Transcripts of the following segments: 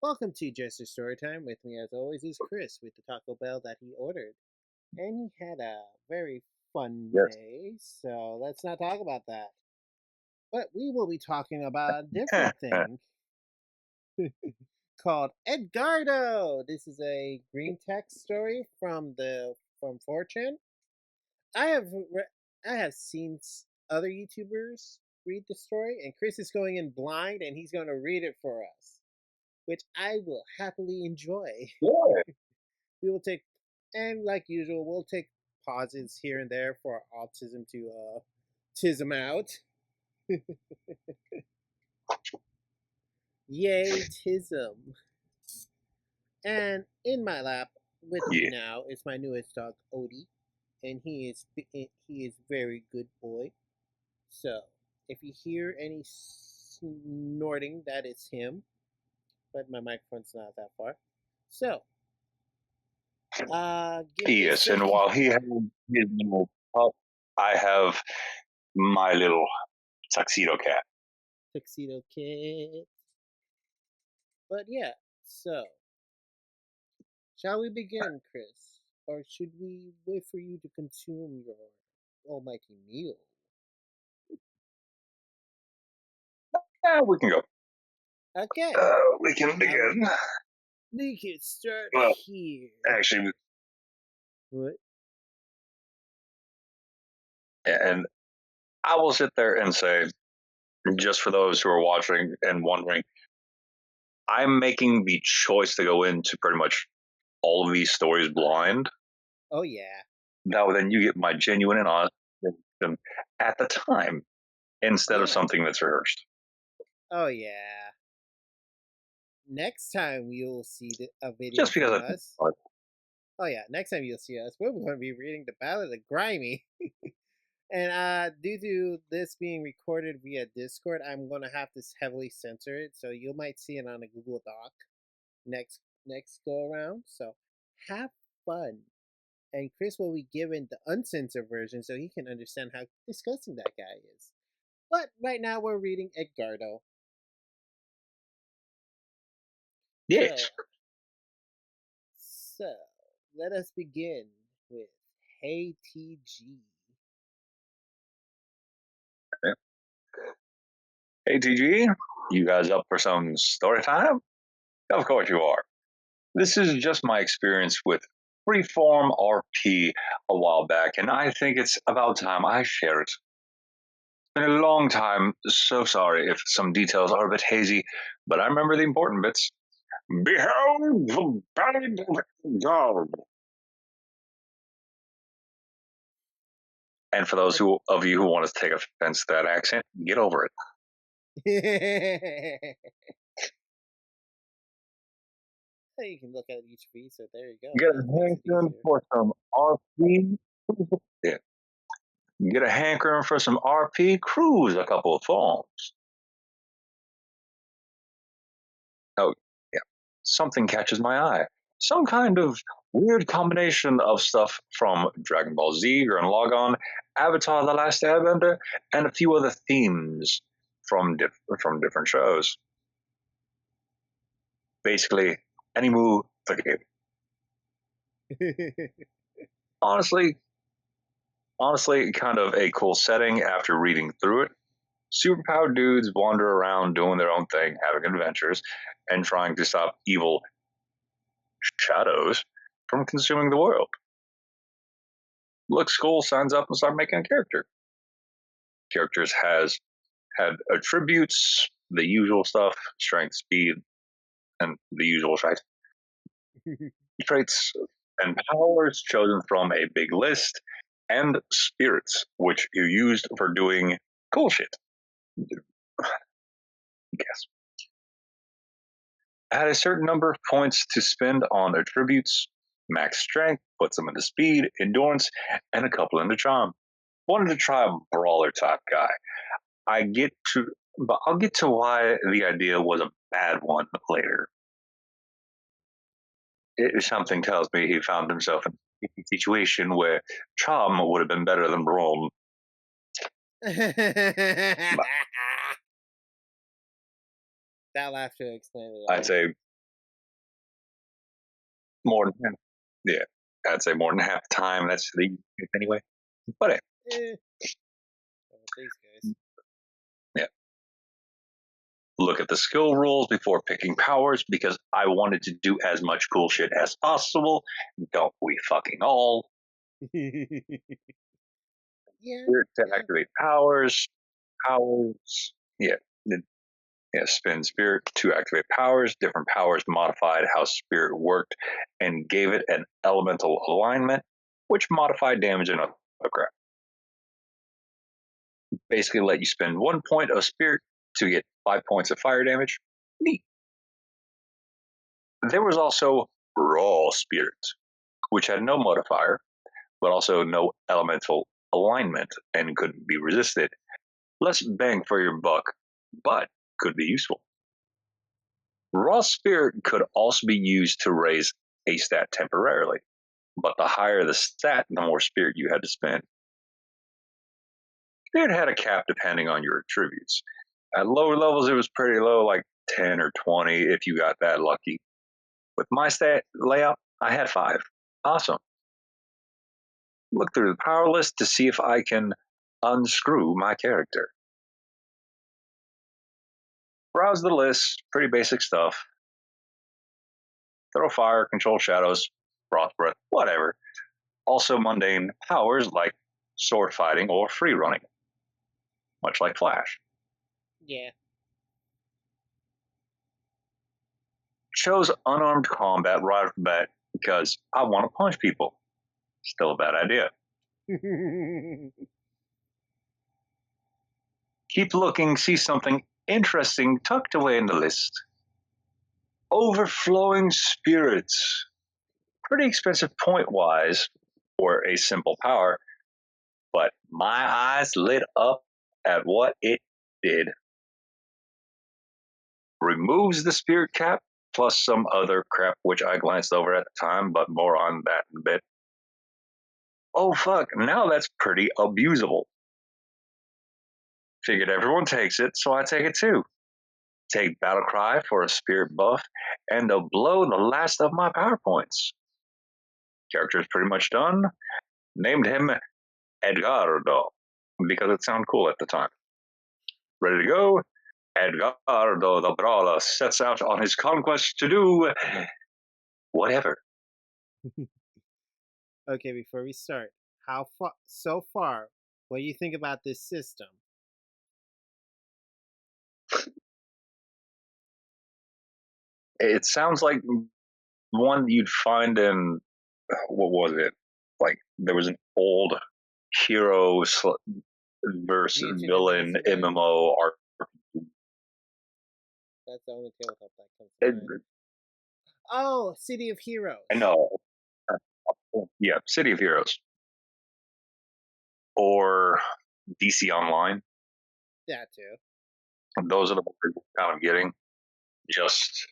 Welcome to Jestors Storytime. With me, as always, is Chris with the Taco Bell that he ordered. And he had a very fun Yes. day, so let's not talk about that. But we will be talking about a different thing called Edgardo. This is a green text story from 4chan. I have I have seen other YouTubers read the story, and Chris is going in blind, and he's going to read it for us, which I will happily enjoy. Yeah. We will take, and like usual, we'll take pauses here and there for autism to tism out. Yay, tism. And in my lap with me Yeah. now is my newest dog, Odie, and he is very good boy. So if you hear any snorting, that is him. But my microphone's not that far. So, give me a Yes, and second. while he has his little pup, I have my little tuxedo cat. Tuxedo Kid. But yeah, so shall we begin, Chris? Or should we wait for you to consume your almighty meal? Yeah, we can go. Okay, We can I will. begin. We can start Well, here. actually, What? and I will sit there and say, just for those who are watching and wondering, I'm making the choice to go into pretty much all of these stories blind. Oh yeah. That way, then you get my genuine and honest reaction at the time instead of Yeah. something that's rehearsed. Oh yeah. Next time you'll see a video Just because from I us. Oh yeah. Next time you'll see us, we're going to be reading the Ballad of Grimy. And due to this being recorded via Discord, I'm gonna have to heavily censor it, so you might see it on a Google Doc next go around. So have fun, and Chris will be given the uncensored version so he can understand how disgusting that guy is. But right now we're reading Edgardo. So yes. so let us begin with Hey TG. Hey TG, you guys up for some story time? Of course you are. This is just my experience with Freeform RP a while back, and I think it's about time I share it. It's been a long time, so sorry if some details are a bit hazy, but I remember the important bits. Behold the ballad of God. And for those of you who want to take offense to that accent, get over it. You can look at each piece, so there you go. Get a That makes it hankering easier. for some RP. Yeah. Get a hankering for some RP. Cruise a couple of phones. Oh, yeah. Something catches my eye. Some kind of weird combination of stuff from Dragon Ball Z, Gurren Lagann, Avatar: The Last Airbender, and a few other themes from different shows. Basically, Animu the game. Honestly, kind of a cool setting after reading through it. Superpowered dudes wander around doing their own thing, having adventures, and trying to stop evil shadows from consuming the world. Looks cool, signs up and start making a character. Characters had attributes, the usual stuff, strength, speed, and the usual shite. Traits and powers chosen from a big list, and spirits, which you used for doing cool shit. Guess. Had a certain number of points to spend on attributes, max strength, puts them into speed, endurance, and a couple into charm. Wanted to try a brawler type guy. But I'll get to why the idea was a bad one later. Something tells me he found himself in a situation where charm would have been better than brawn. That laughter explained it I'd all. say more than half. Yeah, I'd say more than half the time. That's the anyway. But Eh, not with these guys. yeah, look at the skill rules before picking powers because I wanted to do as much cool shit as possible. Don't we fucking all? Yeah, Here to yeah. activate powers. Powers. Yeah. Yeah, spin spirit to activate powers. Different powers modified how spirit worked and gave it an elemental alignment, which modified damage and other crap. Basically, let you spend 1 point of spirit to get 5 points of fire damage. Neat. There was also raw spirit, which had no modifier, but also no elemental alignment and couldn't be resisted. Less bang for your buck, but could be useful. Raw spirit could also be used to raise a stat temporarily, but the higher the stat, the more spirit you had to spend. Spirit had a cap depending on your attributes. At lower levels, it was pretty low, like 10 or 20 if you got that lucky. With my stat layout, I had 5. Awesome. Look through the power list to see if I can unscrew my character. Browse the list, pretty basic stuff. Throw fire, control shadows, frost breath, whatever. Also mundane powers like sword fighting or free running, much like Flash. Yeah. Chose unarmed combat right off the bat because I want to punch people. Still a bad idea. Keep looking, see something interesting tucked away in the list. Overflowing spirits. Pretty expensive point wise for a simple power, but my eyes lit up at what it did. Removes the spirit cap plus some other crap which I glanced over at the time, but more on that in a bit. Oh fuck, now that's pretty abusable. Figured everyone takes it, so I take it too. Take Battle Cry for a spirit buff, and to blow the last of my power points. Character is pretty much done. Named him Edgardo because it sounded cool at the time. Ready to go? Edgardo the Brawler sets out on his conquest to do whatever. Okay, before we start, how far so far? What do you think about this system? It sounds like one you'd find in what was it? Like there was an old hero versus Mutant and villain Mass Effect. MMO art. That's the only tabletop that comes to It, mind. Oh, City of I Heroes. know. Yeah, City of Heroes or DC Online. That too. Those are the ones I'm getting. Just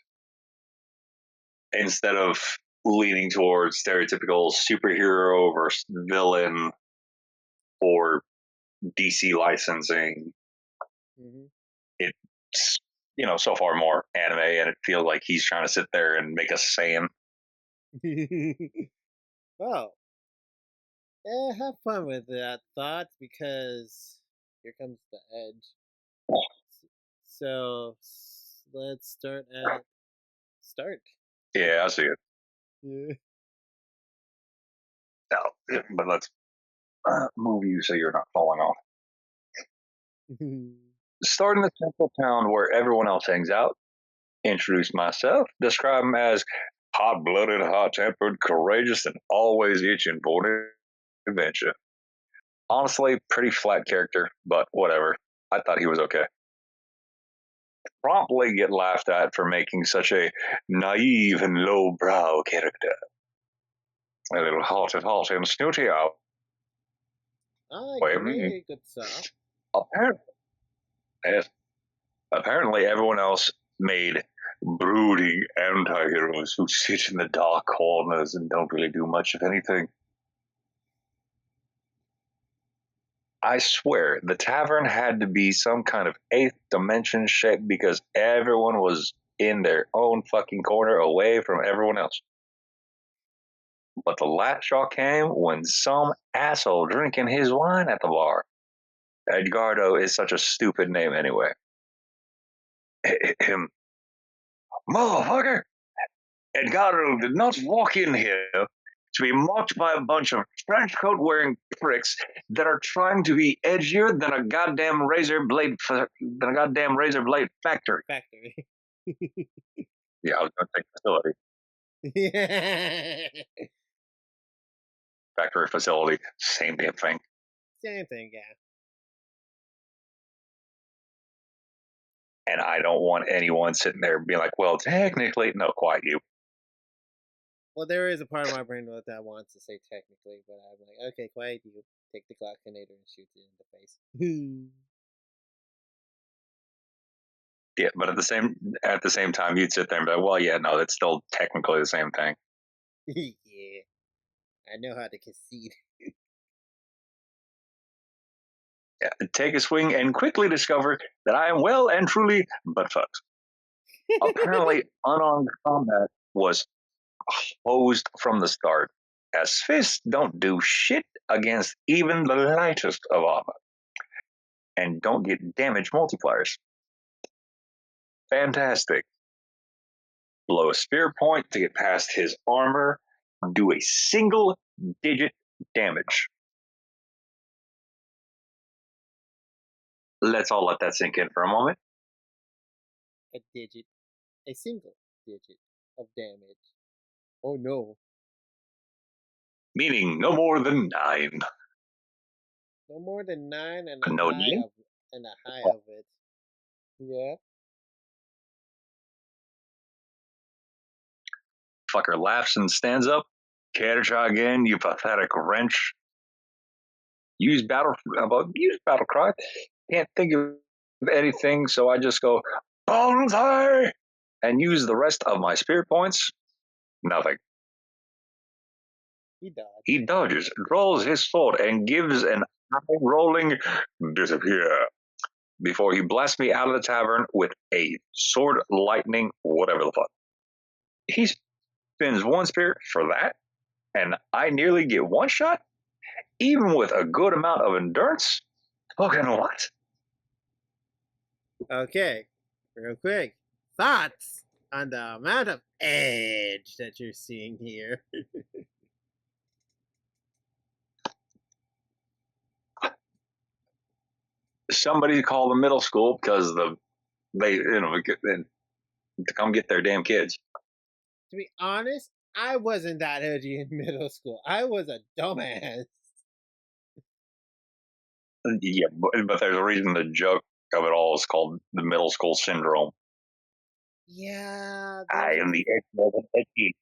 instead of leaning towards stereotypical superhero versus villain or DC licensing, Hmm. it's so far more anime, and it feels like he's trying to sit there and make us Saiyan. Well, have fun with that thought because here comes the edge. So let's start at start. Yeah, I see it. Yeah. No, but let's move you so you're not falling off. Start in the central town where everyone else hangs out. Introduce myself. Describe him as hot-blooded, hot-tempered, courageous, and always itching for an adventure. Honestly, pretty flat character, but whatever. I thought he was okay. Promptly get laughed at for making such a naive and lowbrow character. A little hot and snooty out. I By me. agree, good stuff. Apparently, yes, apparently everyone else made brooding anti-heroes who sit in the dark corners and don't really do much of anything. I swear, the tavern had to be some kind of eighth dimension shape because everyone was in their own fucking corner away from everyone else. But the last straw came when some asshole drinking his wine at the bar. Edgardo is such a stupid name anyway. Him, motherfucker! Edgardo did not walk in here to be mocked by a bunch of trench coat wearing pricks that are trying to be edgier than a goddamn razor blade factory. Factory. Yeah, I was going to say facility, Yeah. factory facility, same damn thing. Same thing, yeah. And I don't want anyone sitting there being like, "Well, technically, no, quiet you." Well, there is a part of my brain that wants to say technically, but I'm like, okay, quiet you. Take the Glockinator and shoot it in the face. Yeah, but at the same time, you'd sit there and be like, "Well, yeah, no, it's still technically the same thing." Yeah, I know how to concede. Yeah, take a swing and quickly discover that I am well and truly butt fucked. Apparently, unarmed combat was hosed from the start, as fists don't do shit against even the lightest of armor and don't get damage multipliers. Fantastic. Blow a spear point to get past his armor, do a single digit damage. Let's all let that sink in for a moment. A digit, a single digit of damage. Oh no, Meaning no more than 9. no more than 9 No need. and a high of it. Yeah. Fucker laughs and stands up. Care to try again, you pathetic wrench? Use battle cry. Can't think of anything, so I just go bonsai and use the rest of my spirit points. Nothing. He dodged. He dodges, draws his sword, and gives an eye-rolling disappear before he blasts me out of the tavern with a sword lightning, whatever the fuck. He spends one spirit for that, and I nearly get one shot, even with a good amount of endurance. Fucking what? Okay, real quick. Thoughts on the amount of edge that you're seeing here? Somebody call the middle school because they to come get their damn kids. To be honest, I wasn't that edgy in middle school. I was a dumbass. Yeah, but there's a reason the joke of it all is called the middle school syndrome. Yeah, I there's am the edgy.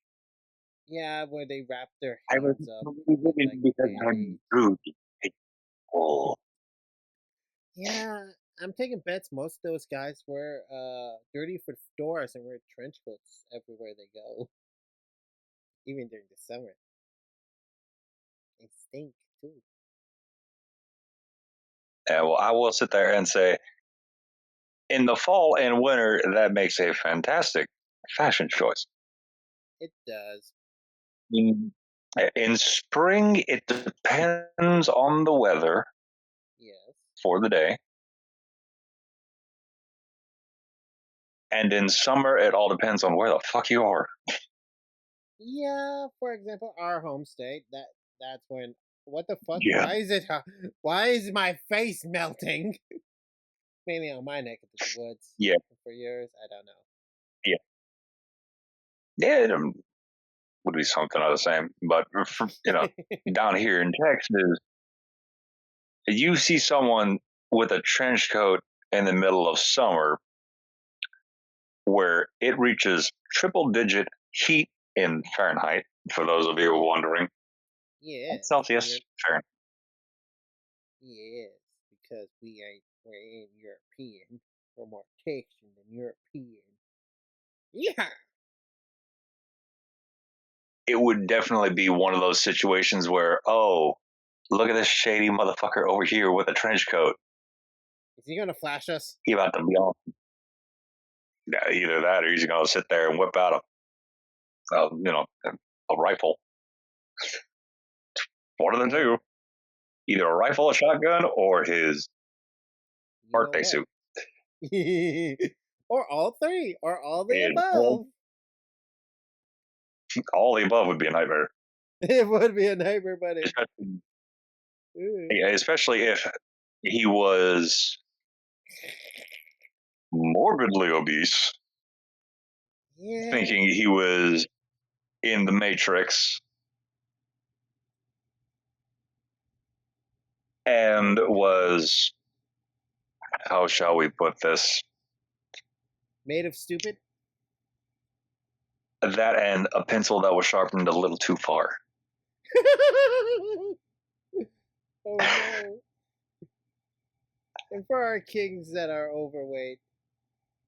yeah where they wrap their I was hands up with really like because I'm band-aids. rude. Oh, Yeah, I'm taking bets most of those guys wear dirty fedoras and wear trench coats everywhere they go, even during the summer. They stink too. yeah, well, I will sit there and say, in the fall and winter, that makes a fantastic fashion choice. It does. In, in spring, it depends on the weather Yes. for the day. And in summer, it all depends on where the fuck you are. Yeah, for example, our home state. That's when. What the fuck? Yeah, Why is it? Why is my face melting? Mainly on my neck of the woods. yeah, For yours, I don't yeah. Yeah, it would be something of the same. But, know. down here in Texas, you see someone with a trench coat in the middle of summer where it reaches triple digit heat in Fahrenheit, for those of you wondering. Yes, Celsius, Fahrenheit. yes, because we're in European. We're more Texan than European. Yeah. It would definitely be one of those situations where, oh, look at this shady motherfucker over here with a trench coat. Is he gonna flash us? He about to be on. Yeah, either that or he's going to sit there and whip out a rifle. One of the two. Either a rifle, a shotgun, or his You know birthday what? suit. Or all three, or all the And all, above. all the above would be a nightmare. It would be a nightmare, but it. Especially, Ooh. yeah, especially if he was morbidly obese, Yeah, thinking he was in the Matrix, and was, how shall we put this, made of stupid. that and a pencil that was sharpened a little too far. Oh no! And for our kings that are overweight,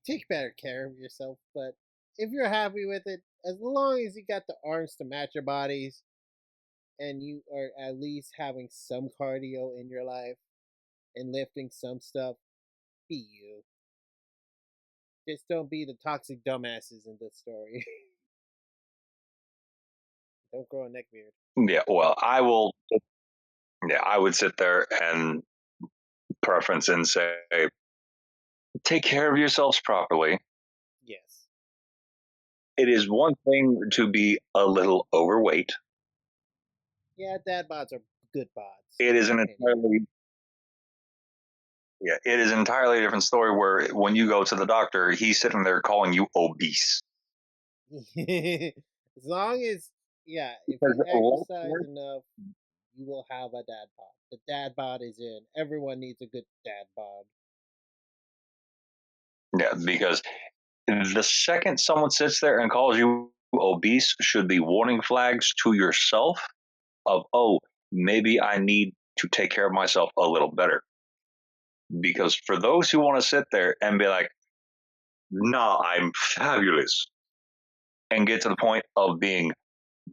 take better care of yourself. But if you're happy with it, as long as you got the arms to match your bodies, and you are at least having some cardio in your life and lifting some stuff, be you. Just don't be the toxic dumbasses in this story. Don't grow a neck beard. Yeah, well, I will. Yeah, I would sit there and preference and say, take care of yourselves properly. Yes. It is one thing to be a little overweight. Yeah, dad bods are good bods, It in is my an opinion. entirely Yeah, it is an entirely different story where when you go to the doctor, he's sitting there calling you obese. As long as, yeah, if Because you exercise enough, you will have a dad bod. The dad bod is in. Everyone needs a good dad bod. yeah, because the second someone sits there and calls you obese should be warning flags to yourself of, oh, maybe I need to take care of myself a little better. Because for those who want to sit there and be like, nah, I'm fabulous, and get to the point of being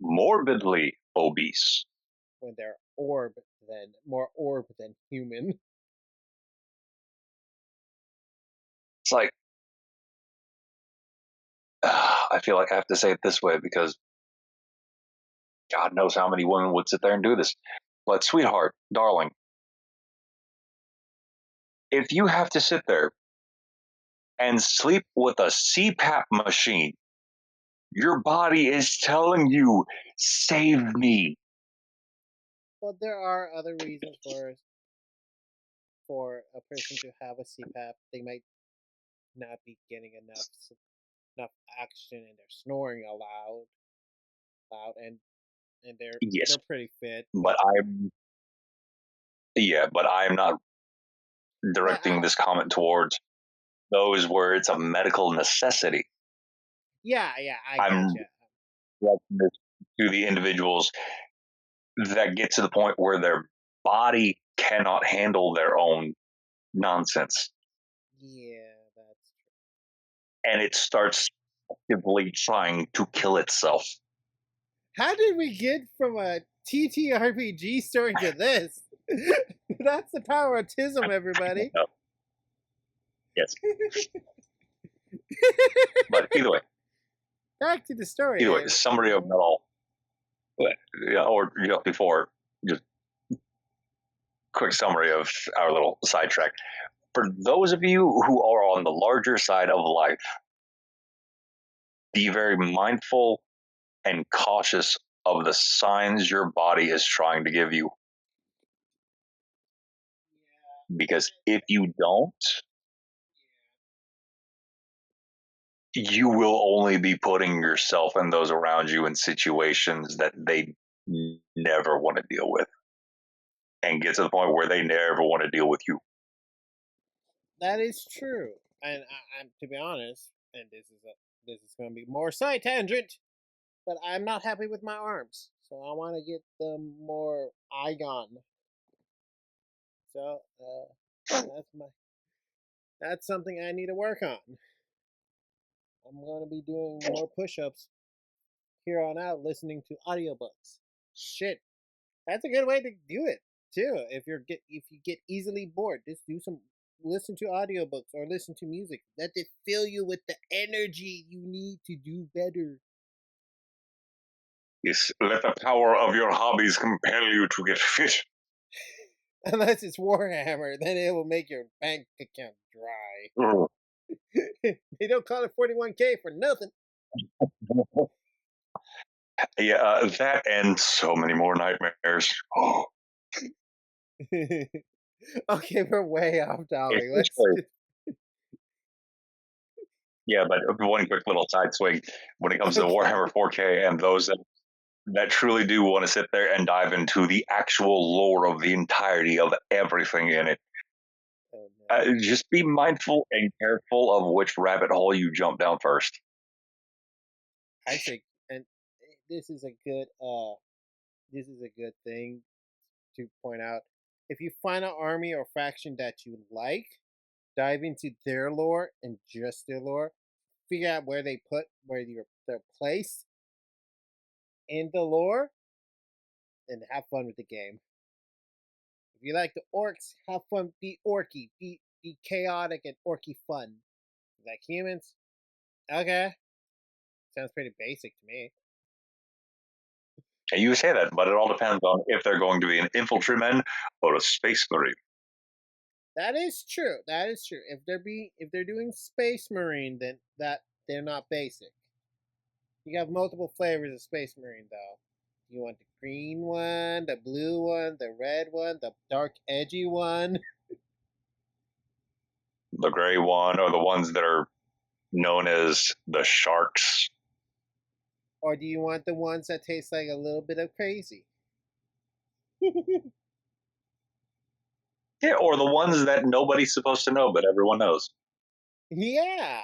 morbidly obese, When they're more orb than human. it's like, I feel like I have to say it this way because God knows how many women would sit there and do this. But, sweetheart, darling, if you have to sit there and sleep with a CPAP machine, your body is telling you, save me. But there are other reasons for a person to have a CPAP. They might not be getting enough action, and they're snoring loud, and Yes, they're pretty fit. but But I'm not but directing this comment towards those where it's a medical necessity. yeah, I I'm gotcha. directing this to the individuals that get to the point where their body cannot handle their own nonsense Yeah, that's and it starts actively trying to kill itself. how did we get from a TTRPG story to this? That's the power of Tism, everybody. Yes, but Back to the story. either way, summary of it all, or before, just quick summary of our little sidetrack. For those of you who are on the larger side of life, be very mindful and cautious of the signs your body is trying to give you. Because if you don't, you will only be putting yourself and those around you in situations that they never want to deal with and get to the point where they never want to deal with you. That is true, and I'm to be honest, and this is going to be more side tangent, but I'm not happy with my arms, so I want to get them more Igon. So that's something I need to work on. I'm going to be doing more push-ups here on out, listening to audiobooks. Shit, that's a good way to do it too. If you get easily bored, just do some listen to audiobooks or listen to music. Let it fill you with the energy you need to do better. Yes, let the power of your hobbies compel you to get fit. Unless it's Warhammer, then it will make your bank account dry. Oh. They don't call it 41K for nothing. Yeah, that and so many more nightmares. Oh, Okay, we're way off topic. Let's especially, just yeah, but one quick little side swing when it comes to okay. Warhammer 4K and those that truly do want to sit there and dive into the actual lore of the entirety of everything in it. Oh no. Just be mindful and careful of which rabbit hole you jump down first. I say, and this is a good this is a good thing to point out. If you find an army or faction that you like, dive into their lore and just their lore. Figure out where they're placed in the lore, and have fun with the game. If you like the orcs, have fun. Be orky. Be chaotic and orky fun. Like humans, okay, sounds pretty basic to me. And you say that, but it all depends on if they're going to be an infantryman or a space marine. That is true. That is true. If they're doing Space Marine, then that they're not basic. You have multiple flavors of Space Marine though. You want the green one, the blue one, the red one, the dark edgy one, The gray one, or the ones that are known as the sharks. or do you want the ones that taste like a little bit of crazy? Yeah, or the ones that nobody's supposed to know, but everyone knows. Yeah.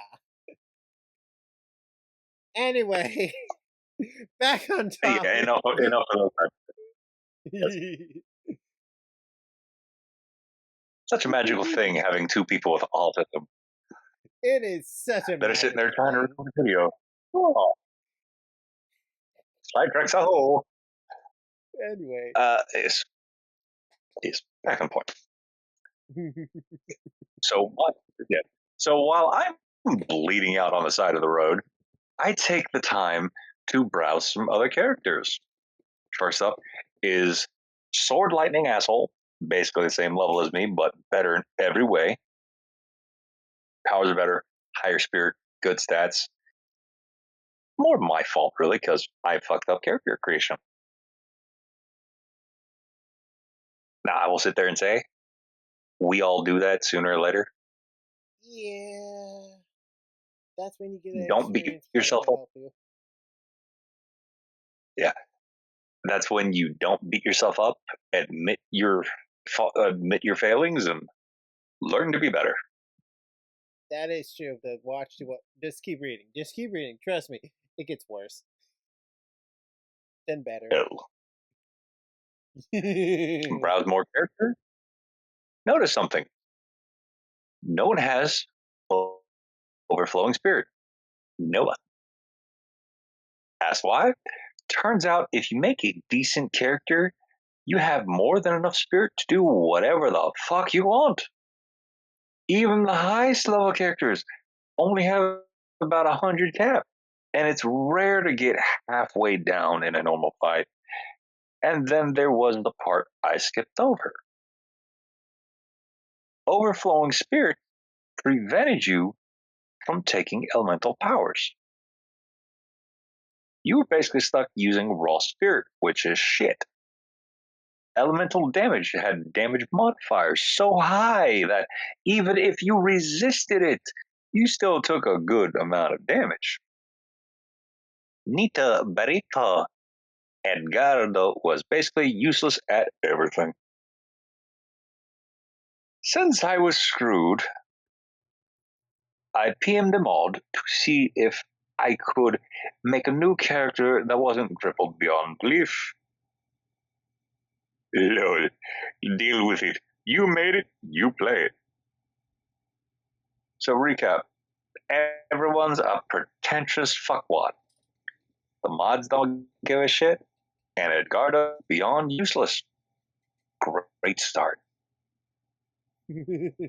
Anyway, back on Yeah, topic. enough of those. Yes. It Such a magical thing having two people with autism is such a that are sitting there magical trying to thing. record a video. Oh, sidetracks a hole. Anyway. Is back on point. So what? Yeah. So while I'm bleeding out on the side of the road, I take the time to browse some other characters. First up is Sword Lightning Asshole, basically the same level as me, but better in every way. Powers are better, higher spirit, good stats. More my fault, really, because I fucked up character creation. Now, I will sit there and say, we all do that sooner or later. Yeah. That's when you get an Don't beat experienced player yourself to up. help you. Yeah, that's when you don't beat yourself up. Admit your failings and learn to be better. That is true. The watch to what? Just keep reading. Just keep reading. Trust me, it gets worse. Then better. Oh. Browse more characters. Notice something. No one has overflowing spirit. No one. Ask why? Turns out if you make a decent character, you have more than enough spirit to do whatever the fuck you want. Even the highest level characters only have about 100 cap, and it's rare to get halfway down in a normal fight. And then there was the part I skipped over. Overflowing spirit prevented you from taking elemental powers. You were basically stuck using raw spirit, which is shit. Elemental damage had damage modifiers so high that even if you resisted it, you still took a good amount of damage. Nita Berita Edgardo was basically useless at everything. Since I was screwed, I PM'd them all to see if I could make a new character that wasn't crippled beyond belief. Lol, deal with it. You made it, you play it. So recap, everyone's a pretentious fuckwad. The mods don't give a shit, and Edgardo beyond useless. Great start.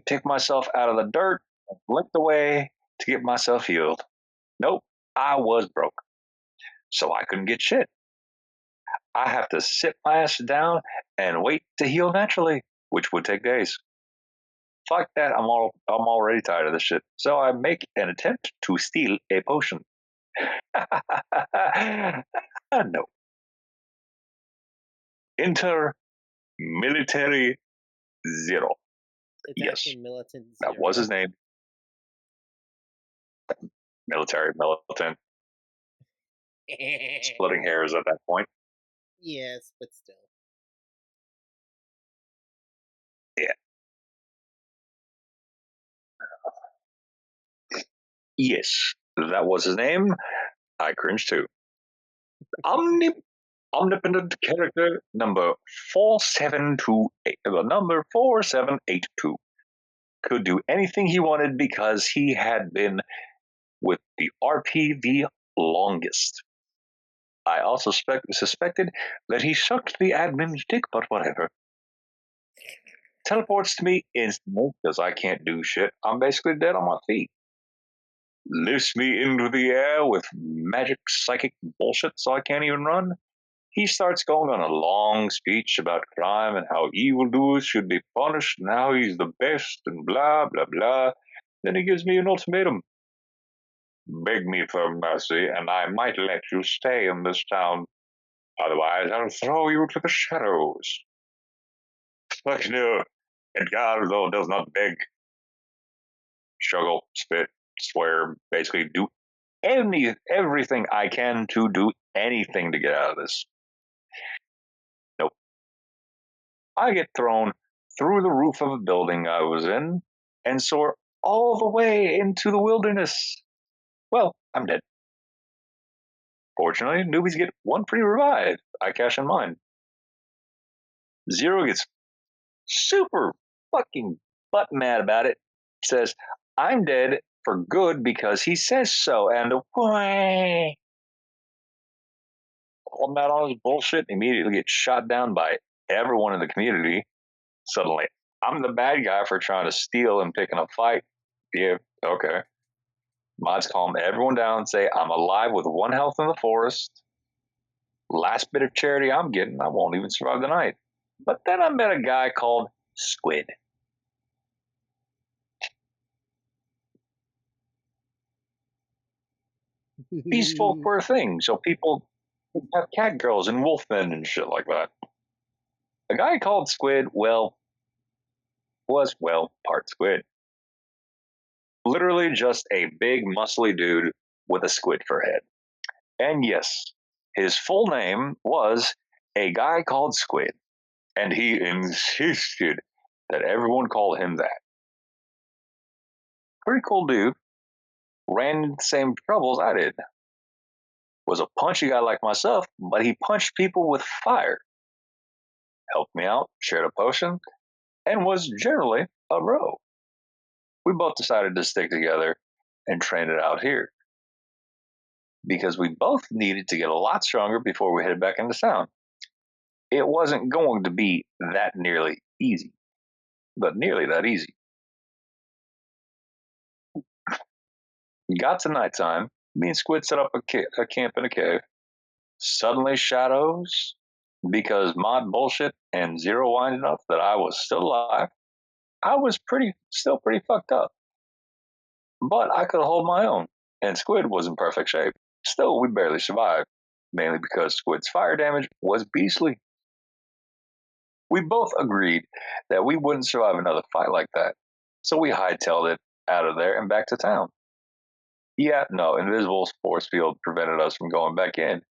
Pick myself out of the dirt and licked away to get myself healed. Nope, I was broke, so I couldn't get shit. I have to sit my ass down and wait to heal naturally, which would take days. Fuck that, I'm already tired of this shit. So I make an attempt to steal a potion. No. Enter military zero. It's Yes, actually Militant that was Zero. his name. Military, militant, splitting hairs at that point. Yes, but still. Yeah. Yes, that was his name. I cringe too. Omni- Omnipotent character number 4728. Number 4782 could do anything he wanted because he had been with the RPV longest. I also suspected that he sucked the admin's dick, but whatever. Teleports to me instantly because I can't do shit. I'm basically dead on my feet. Lifts me into the air with magic psychic bullshit so I can't even run. He starts going on a long speech about crime and how evildoers should be punished and how he's the best and blah, blah, blah. Then he gives me an ultimatum. Beg me for mercy, and I might let you stay in this town. Otherwise, I'll throw you to the shadows. Fuck no. Edgardo does not beg. Struggle, spit, swear, basically do everything I can to do anything to get out of this. Nope. I get thrown through the roof of a building I was in and soar all the way into the wilderness. Well, I'm dead. Fortunately, newbies get one free revive. I cash in mine. Zero gets super fucking butt mad about it. Says, I'm dead for good because he says so. And whoosh, all that on his bullshit immediately gets shot down by everyone in the community. Suddenly, I'm the bad guy for trying to steal and picking a fight. Yeah, okay. Mods calm everyone down and say, I'm alive with one health in the forest. Last bit of charity I'm getting, I won't even survive the night. But then I met a guy called Squid. These folk were a thing, so people have cat girls and wolfmen and shit like that. A guy called Squid, well, part squid. Literally just a big, muscly dude with a squid for a head. And yes, his full name was A Guy Called Squid, and he insisted that everyone call him that. Pretty cool dude, ran into the same troubles I did. Was a punchy guy like myself, but he punched people with fire. Helped me out, shared a potion, and was generally a bro. We both decided to stick together and train it out here because we both needed to get a lot stronger before we headed back into town. It wasn't going to be that nearly easy, but nearly that easy. Got to nighttime. Me and Squid set up a camp in a cave. Suddenly, shadows, because mod bullshit and zero winding up that I was still alive. I was still pretty fucked up, but I could hold my own, and Squid was in perfect shape. Still, we barely survived, mainly because Squid's fire damage was beastly. We both agreed that we wouldn't survive another fight like that, so we hightailed it out of there and back to town. Yeah, no, invisible force field prevented us from going back in.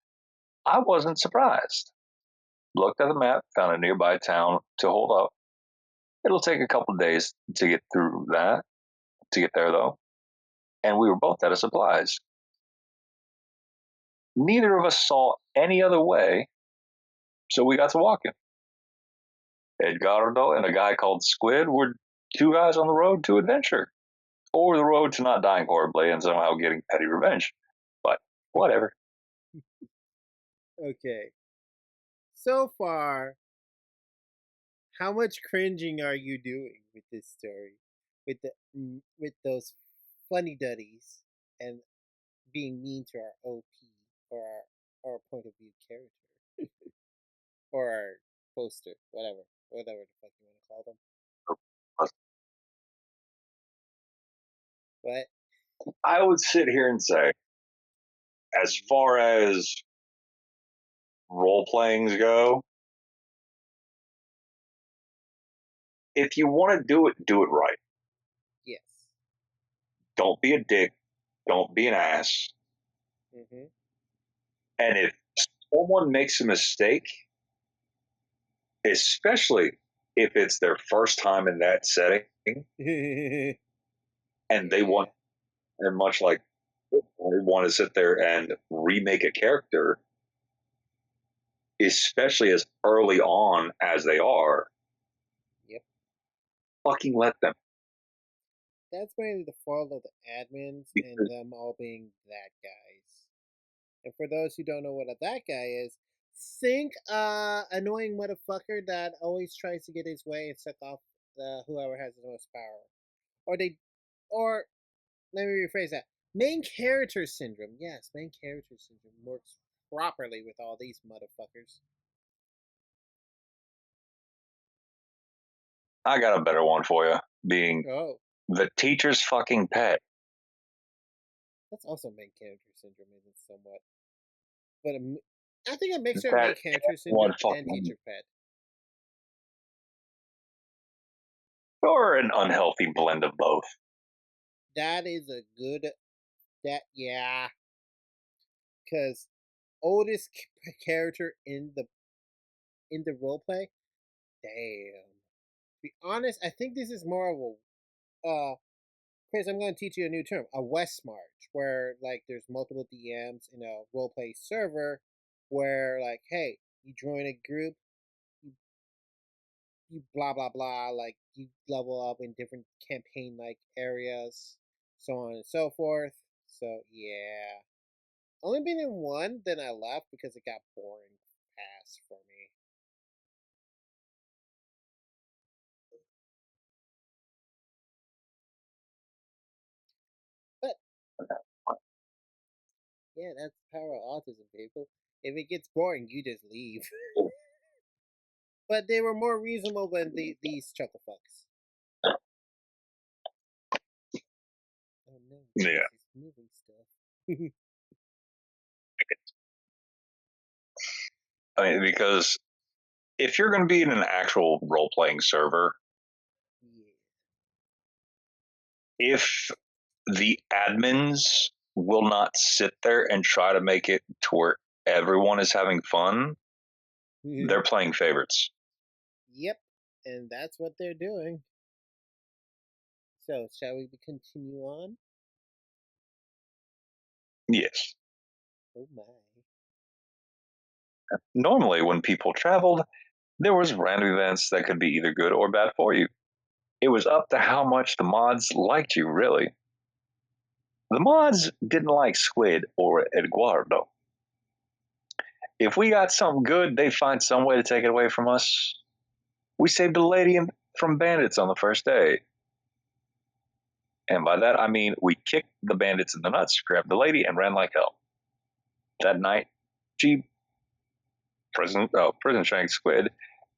I wasn't surprised. Looked at the map, found a nearby town to hold up. It'll take a couple of days to get through that, to get there though, and we were both out of supplies. Neither of us saw any other way, so we got to walking. Edgardo and a guy called Squid were two guys on the road to adventure, or the road to not dying horribly and somehow getting petty revenge. But whatever. Okay. So far, how much cringing are you doing with this story? With those funny duddies and being mean to our OP or our point of view character? or our poster, whatever the fuck you want to call them. But I would sit here and say, as far as role playings go, if you want to do it right. yes. Don't be a dick. Don't be an ass. Mm-hmm. And if someone makes a mistake, especially if it's their first time in that setting, and they Yeah. want, and much like they want to sit there and remake a character, especially as early on as they are, Yep. fucking let them. That's mainly the fault of the admins and Because them all being that guys. And for those who don't know what a that guy is, think annoying motherfucker that always tries to get his way and suck off whoever has the most power. Or they or let me rephrase that. Main character syndrome. Yes, main character syndrome works properly with all these motherfuckers. I got a better one for you, being Oh, the teacher's fucking pet. that's also main character syndrome, isn't it, somewhat. But I think a mixture of main That character one syndrome and fucking, teacher pet. or an unhealthy blend of both. That is a good. That yeah, because oldest character in the role play. Damn. To be honest, I think this is more of a Chris, I'm going to teach you a new term, a West March, where like there's multiple DMs in a roleplay server, where like, hey, you join a group, you, you blah blah blah, like you level up in different campaign like areas, so on and so forth. So yeah, only been in one, then I left because it got boring fast for me. But yeah, that's the power of autism, people. If it gets boring, you just leave. But they were more reasonable than these chuckle fucks. Oh no, Yeah. Chris is moving stuff. I mean, because if you're going to be in an actual role playing server, Yeah. if the admins will not sit there and try to make it to where everyone is having fun, they're playing favorites. Yep, and that's what they're doing. So, shall we continue on? Yes. Oh my. Normally, when people traveled, there was random events that could be either good or bad for you. It was up to how much the mods liked you, really. The mods didn't like Squid or Edgardo. If we got something good, they'd find some way to take it away from us. We saved a lady from bandits on the first day. And by that, I mean we kicked the bandits in the nuts, grabbed the lady, and ran like hell. That night, she prison shanked Squid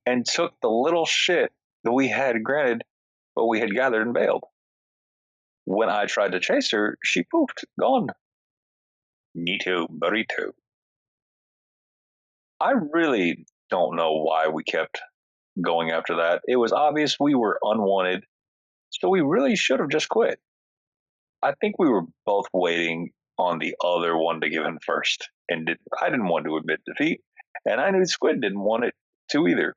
and took the little shit that we had granted, but we had gathered and bailed. When I tried to chase her, she poofed, gone. Nito burrito. I really don't know why we kept going after that. It was obvious we were unwanted, so we really should have just quit. I think we were both waiting on the other one to give in first, and I didn't want to admit defeat, and I knew Squid didn't want it to either.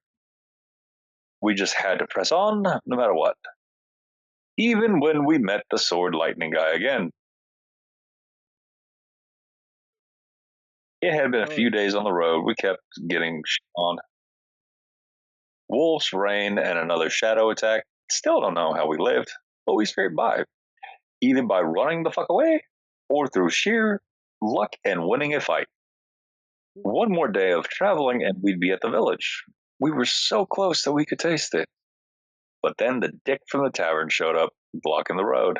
We just had to press on no matter what. Even when we met the sword lightning guy again. It had been a Oh, few days on the road. We kept getting on. Wolves, rain, and another shadow attack. Still don't know how we lived, but we scraped by. Either by running the fuck away or through sheer luck and winning a fight. One more day of traveling and we'd be at the village. We were so close that we could taste it. But then the dick from the tavern showed up, blocking the road.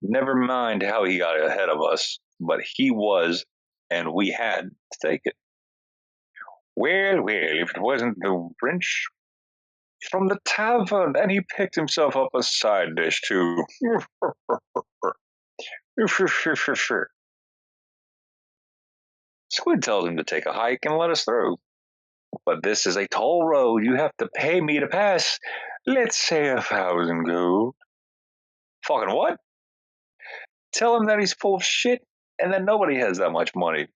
Never mind how he got ahead of us, but he was, and we had to take it. Well, well, if it wasn't the wrench from the tavern, and he picked himself up a side dish too. Squid tells him to take a hike and let us through. But this is a toll road. You have to pay me to pass. Let's say 1,000 gold. Fucking what? Tell him that he's full of shit and that nobody has that much money.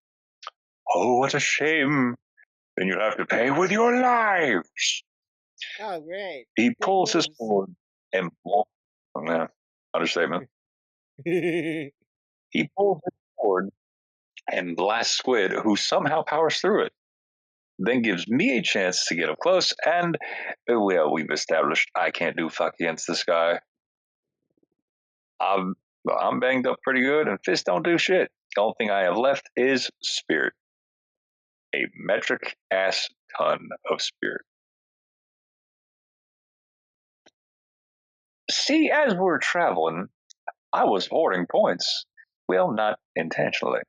Oh, what a shame. Then you have to pay with your lives. Oh, great. He Good pulls his news. sword and yeah, understatement. He pulls his sword and blasts Squid, who somehow powers through it. Then gives me a chance to get up close, and well, we've established I can't do fuck against this guy. I'm I'm banged up pretty good, and fists don't do shit. The only thing I have left is spirit, a metric ass ton of spirit. See, as we're traveling, I was hoarding points. Well, not intentionally.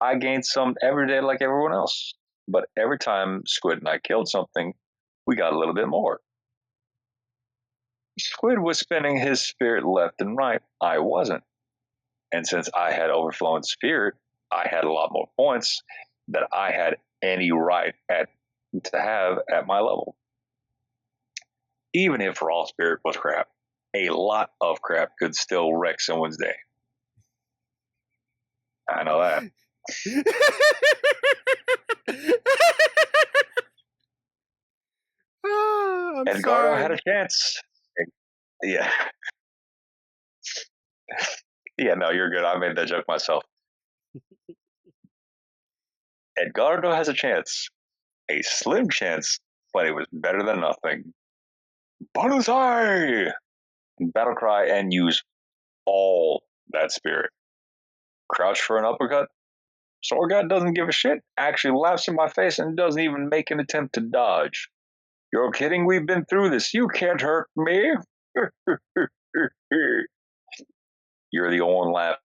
I gained some every day like everyone else. But every time Squid and I killed something, we got a little bit more. Squid was spending his spirit left and right. I wasn't. And since I had overflowing spirit, I had a lot more points that I had any right to have at my level. Even if raw spirit was crap, a lot of crap could still wreck someone's day. I know that. Oh, I'm Edgardo had sorry. a chance. Yeah. Yeah, no, you're good. I made that joke myself. Edgardo has a chance. A slim chance, but it was better than nothing. Banzai! Battle cry and use all that spirit. Crouch for an uppercut. Sorgat doesn't give a shit, actually laughs in my face and doesn't even make an attempt to dodge. You're kidding? We've been through this. You can't hurt me. You're the only laugh,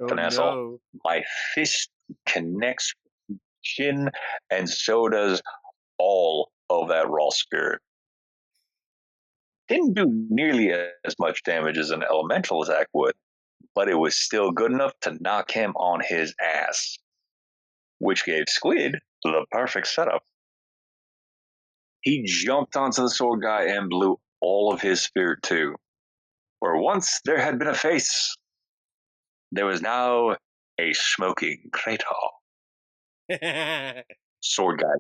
Oh an asshole. no. My fist connects chin, and so does all of that raw spirit. Didn't do nearly as much damage as an elemental attack would, but it was still good enough to knock him on his ass, which gave Squid the perfect setup. He jumped onto the sword guy and blew all of his spirit too. For once there had been a face, there was now a smoking crater. Sword guy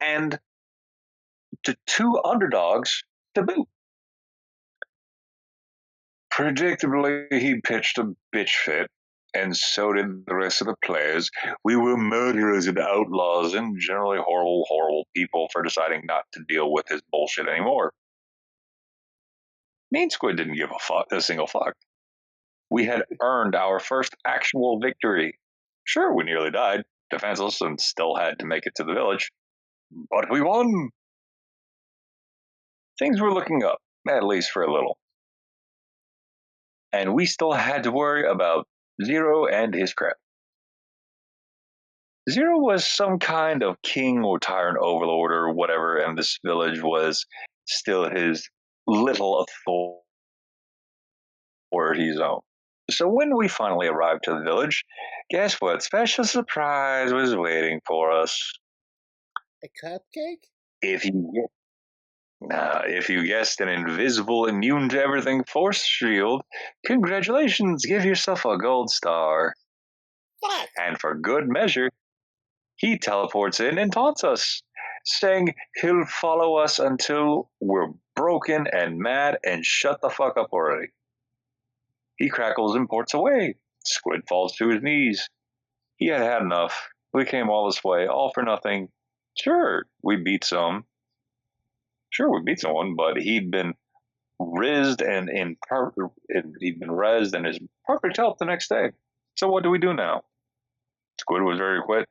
and to two underdogs to boot. Predictably, he pitched a bitch fit, and so did the rest of the players. We were murderers and outlaws and generally horrible, horrible people for deciding not to deal with his bullshit anymore. Mean Squid didn't give a single fuck. We had earned our first actual victory. Sure, we nearly died, defenseless, and still had to make it to the village, but we won. Things were looking up, at least for a little. And we still had to worry about Zero and his crap. Zero was some kind of king or tyrant overlord or whatever, and this village was still his little authority zone. So when we finally arrived to the village, guess what? Special surprise was waiting for us. A cupcake? If you if you guessed an invisible, immune to everything force shield, congratulations, give yourself a gold star. Fuck! And for good measure, he teleports in and taunts us, saying he'll follow us until we're broken and mad and shut the fuck up already. He crackles and ports away. Squid falls to his knees. He had had enough. We came all this way, all for nothing. Sure, we beat some. Sure, we beat someone, but he'd been rizzed and he'd been rezzed and his perfect health the next day. So what do we do now? Squid was very quick.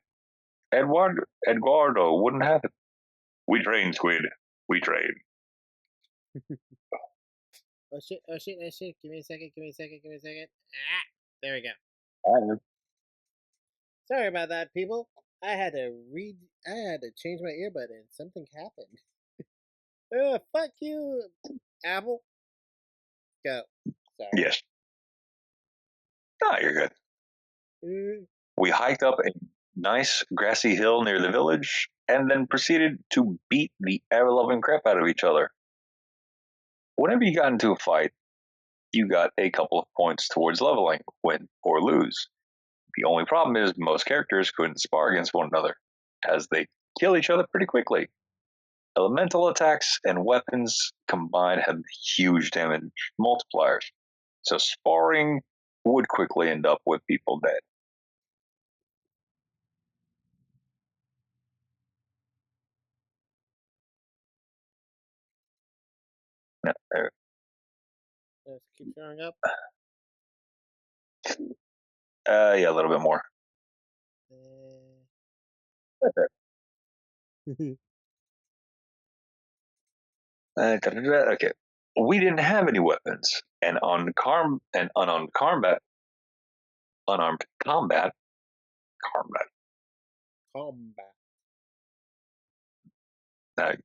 Edgardo wouldn't have it. We train, Squid. We train. Oh shit, oh shit, oh shit. Give me a second, give me a second, give me a second. Ah! There we go. Sorry about that, people. I had to change my earbud and something happened. Fuck you, Apple. Go. Sorry. Yes. Ah, you're good. Uh, We hiked up a nice grassy hill near the village and then proceeded to beat the ever loving crap out of each other. Whenever you got into a fight, you got a couple of points towards leveling, win or lose. The only problem is most characters couldn't spar against one another, as they kill each other pretty quickly. Elemental attacks and weapons combined had huge damage multipliers, so sparring would quickly end up with people dead. let's keep showing up. Yeah, a little bit more. Okay. We didn't have any weapons, and unarmed combat, Combat.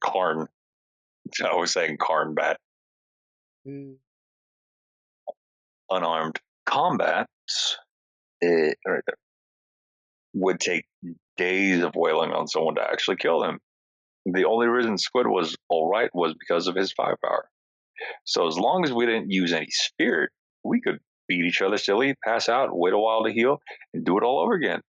Karn. I was saying Karnbat, Mm. unarmed combat, right there, would take days of wailing on someone to actually kill them. The only reason Squid was all right was because of his firepower. So as long as we didn't use any spirit, we could beat each other silly, pass out, wait a while to heal, and do it all over again.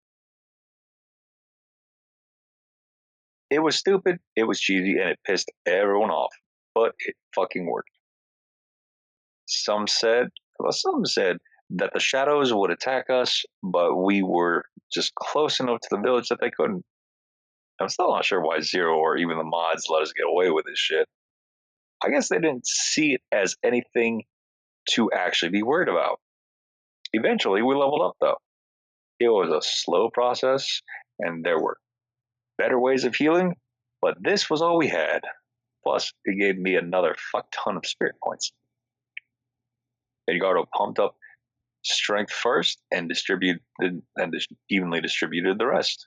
It was stupid, it was cheesy, and it pissed everyone off, but it fucking worked. Some said, some said that the shadows would attack us, but we were just close enough to the village that they couldn't. I'm still not sure why Zero or even the mods let us get away with this shit. I guess they didn't see it as anything to actually be worried about. Eventually, we leveled up though. It was a slow process, and there were better ways of healing, but this was all we had. Plus, it gave me another fuck ton of spirit points. Edgardo pumped up strength first and evenly distributed the rest.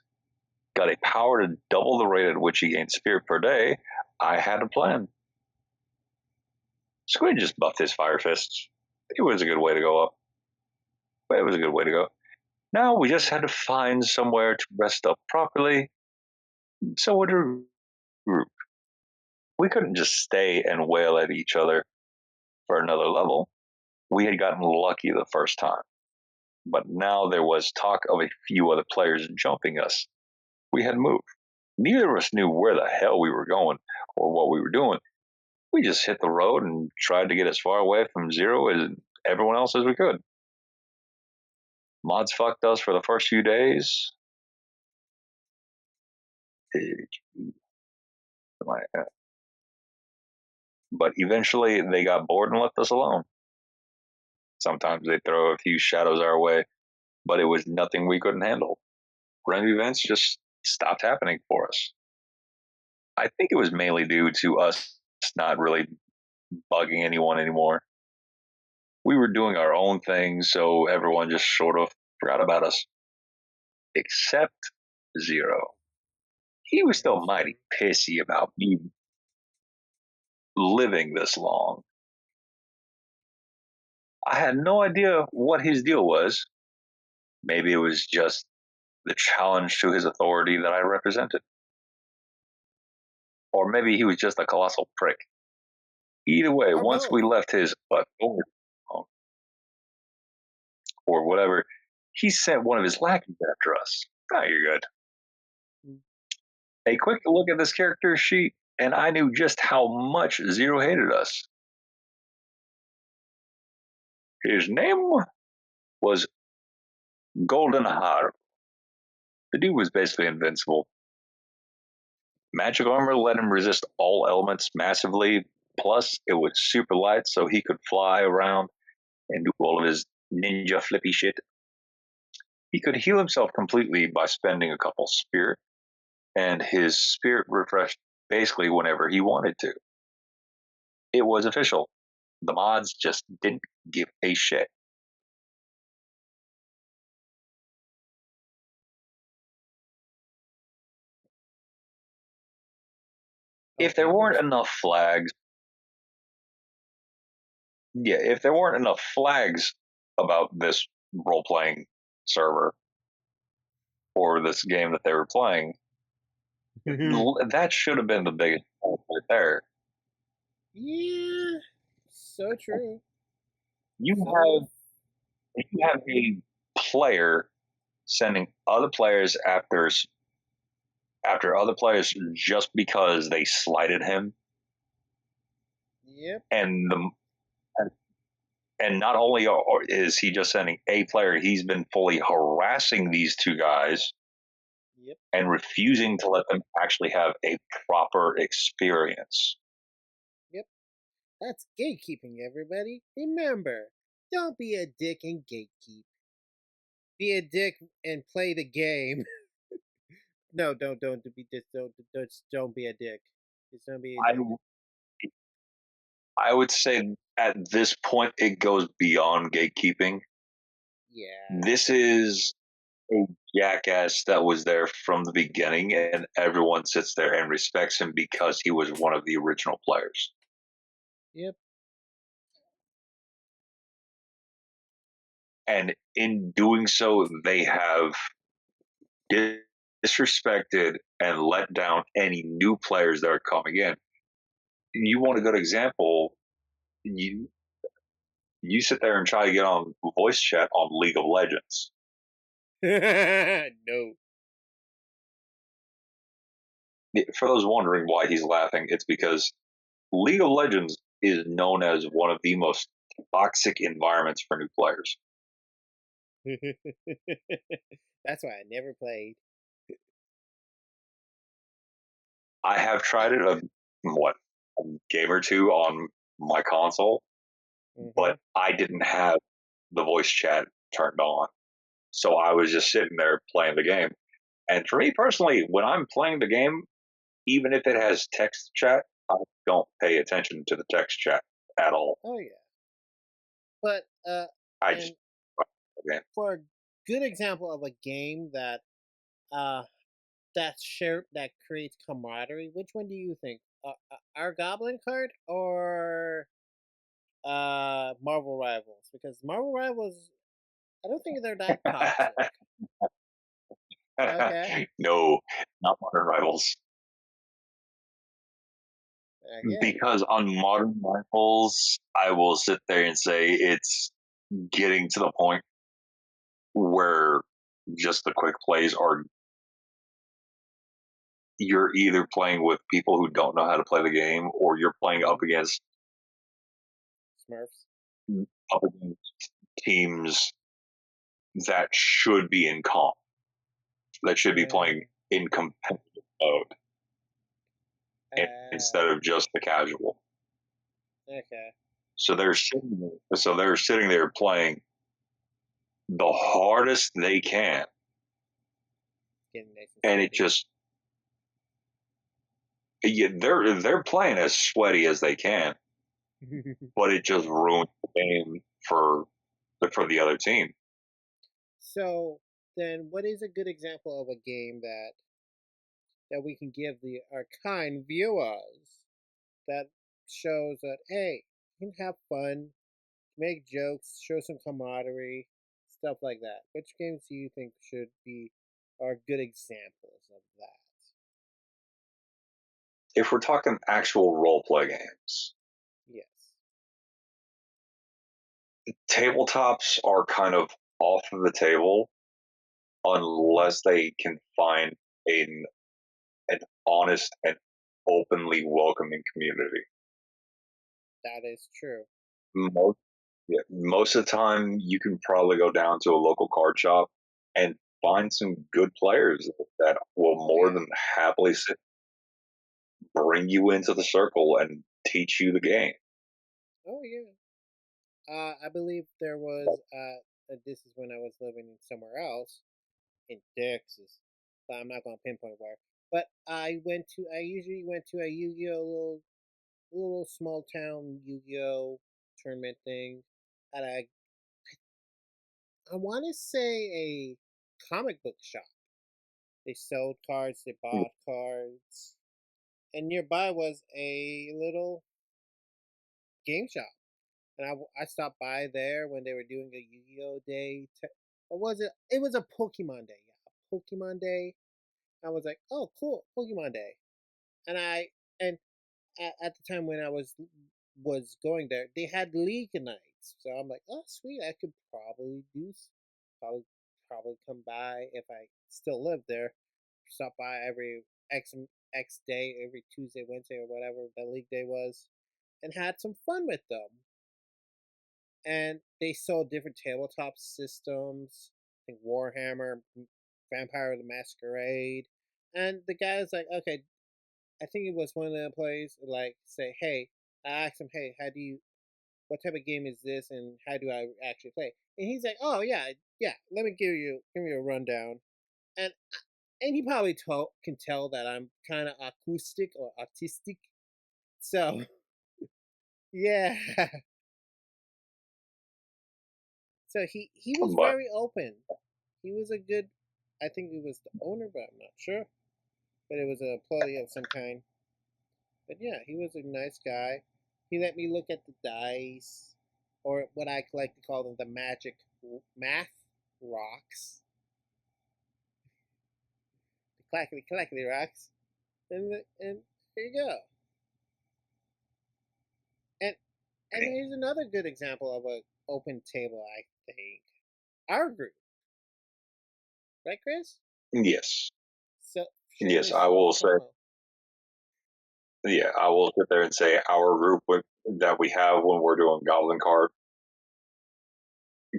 Got a power to double the rate at which he gained spirit per day. I had a plan. Squid just buffed his fire fists. It was a good way to go up. It was a good way to go. Now we just had to find somewhere to rest up properly. So we group. We couldn't just stay and wail at each other for another level. We had gotten lucky the first time, but now there was talk of a few other players jumping us. We had moved. Neither of us knew where the hell we were going or what we were doing. We just hit the road and tried to get as far away from Zero as everyone else as we could. Mods fucked us for the first few days. But eventually they got bored and left us alone. Sometimes they throw a few shadows our way, but it was nothing we couldn't handle. Random events just stopped happening for us. I think it was mainly due to us not really bugging anyone anymore. We were doing our own thing, so everyone just sort of forgot about us. Except Zero. He was still mighty pissy about me living this long. I had no idea what his deal was. Maybe it was just the challenge to his authority that I represented. Or maybe he was just a colossal prick. Either way, Or once both. we left his authority or whatever, he sent one of his lackeys after us. Oh, you're good. Mm. A quick look at this character sheet, and I knew just how much Zero hated us. His name was Golden Har. The dude was basically invincible. Magic armor let him resist all elements massively. Plus, it was super light, so he could fly around and do all of his ninja flippy shit. He could heal himself completely by spending a couple spirit, and his spirit refreshed basically whenever he wanted to. It was official. The mods just didn't give a shit. Oh, if there weren't gamers. enough flags, yeah, if there weren't enough flags about this role playing server or this game that they were playing, that should have been the biggest point right there. Yeah, so true. You So have you have a player sending other players after other players just because they slighted him, yep, and the and not only is he just sending a player, he's been fully harassing these two guys yep, and refusing to let them actually have a proper experience. yep. That's gatekeeping, everybody. Remember, don't be a dick and gatekeep. Be a dick and play the game. No, don't be just don't be a dick. Just don't be a I dick. I would say at this point it goes beyond gatekeeping. Yeah. This is a jackass that was there from the beginning, and everyone sits there and respects him because he was one of the original players. Yep. And in doing so, they have disrespected and let down any new players that are coming in. You want a good example? You you sit there and try to get on voice chat on League of Legends. No. For those wondering why he's laughing, it's because League of Legends is known as one of the most toxic environments for new players. That's why I never played. I have tried it a game or two on my console, Mm-hmm. but I didn't have the voice chat turned on. So I was just sitting there playing the game. And for me personally, when I'm playing the game, even if it has text chat, I don't pay attention to the text chat at all. Oh yeah. But I just and again, for a good example of a game that uh that creates camaraderie, which one do you think? Our Goblin Cart or Marvel Rivals? Because Marvel Rivals, I don't think they're that toxic. Okay. no, not modern rivals. Again. Because on modern rivals, I will sit there and say it's getting to the point where just the quick plays are you're either playing with people who don't know how to play the game or you're playing Mm-hmm. Smurfs. up against teams that should be in comp, that should be playing Uh, in competitive mode instead uh, of just the casual. okay. So they're sitting there playing the hardest they can, Getting nice and and it sweaty. just yeah, they're playing as sweaty as they can, but it just ruins the game for the other team. So then, what is a good example of a game that we can give the our kind viewers that shows that hey, you can have fun, make jokes, show some camaraderie, stuff like that. Which games do you think should be are good examples of that? If we're talking actual role play games, Yes. tabletops are kind of off of the table Mm-hmm. unless they can find an an honest and openly welcoming community. That is true. Most, yeah, most of the time, you can probably go down to a local card shop and Mm-hmm. find some good players that will Oh more yeah. than happily bring you into the circle and teach you the game. Oh yeah. I believe there was. This is when I was living somewhere else in Texas, but I'm not gonna pinpoint where. But I usually went to a Yu-Gi-Oh little small town Yu-Gi-Oh tournament thing at I want to say a comic book shop. They sold cards, they bought cards. and nearby was a little game shop, and I stopped by there when they were doing a Yu-Gi-Oh day. Or was it? It was a Pokemon day. Yeah, a Pokemon day. I was like, oh, cool, Pokemon day, and and at the time when I was going there, they had League nights. So I'm like, oh, sweet, I could probably probably probably come by if I still live there. Stop by every X day, every Tuesday, Wednesday, or whatever the League day was, and had some fun with them. And they sold different tabletop systems, like Warhammer, Vampire the Masquerade. And the guy was like, okay, I think it was one of the employees like say, hey, I asked him, hey, how do you, what type of game is this, and how do I actually play? And he's like, oh yeah, yeah, let me give you a rundown, and he probably can tell that I'm kind of acoustic or autistic, so yeah, so he was But very open. He was a good, I think he was the owner, but I'm not sure, but it was an employee of some kind. But yeah, he was a nice guy. He let me look at the dice, or what I like to call them, the magic math rocks, the clackety clackety rocks, and there you go. And here's another good example of a open table. I think our group, right, Chris? yes, So share yes, this I will say, promo. yeah, I will sit there and say our group that we have when we're doing Goblin Cart,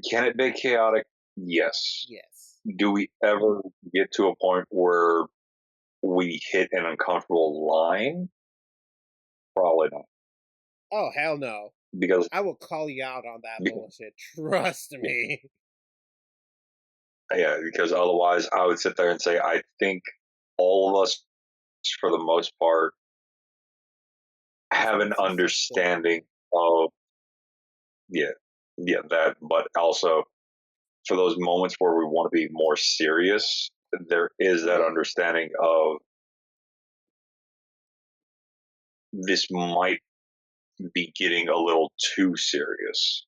can it be chaotic? Yes. Yes. Do we ever get to a point where we hit an uncomfortable line? Probably not. Oh hell no! Because, I will call you out on that because bullshit. Trust me. yeah, because otherwise I would sit there and say I think all of us, for the most part, Just have want an to see stuff go. understanding of, yeah, yeah, that, but also for those moments where we want to be more serious, there is Oh that yeah. understanding of this might be getting a little too serious.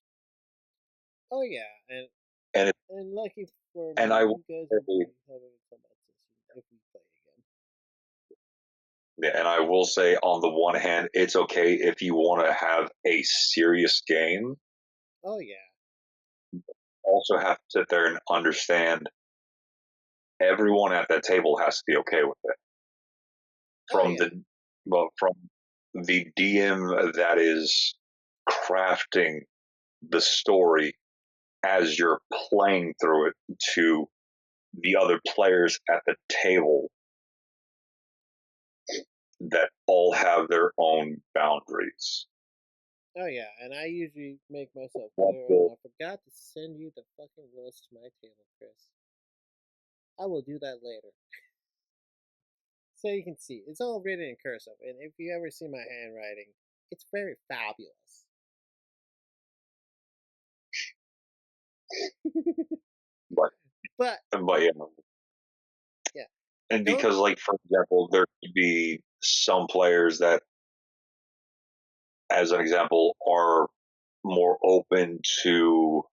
Oh yeah. And it, And lucky for and me, I you guys will be having a combat session if we play again. yeah, and I will say on the one hand, it's okay if you want to have a serious game. Oh yeah. Also have to sit there and understand everyone at that table has to be okay with it. Oh From yeah. the from the DM that is crafting the story as you're playing through it to the other players at the table that all have their own boundaries. Oh yeah. And I usually make myself What clear. And the, I forgot to send you the fucking list to my table, Chris. I will do that later. So you can see. It's all written in cursive. And if you ever see my handwriting, it's very fabulous. but But yeah, yeah. and Don't because like for example, there could be some players that, as an example, are more open to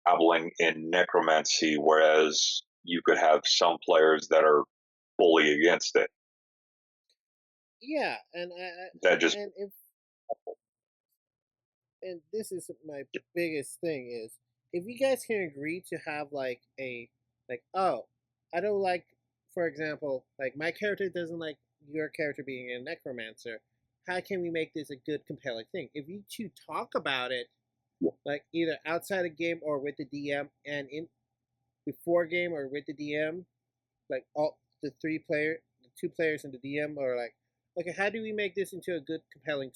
dabbling in necromancy, whereas you could have some players that are fully against it. yeah, That just and if and this is my biggest thing is if you guys can agree to have like a like oh I don't like, for example, like my character doesn't like your character being a necromancer, how can we make this a good compelling thing if you two talk about it, like either outside a game or with the DM, and in before game or with the DM, like all the two players and the DM are like, okay, how do we make this into a good, compelling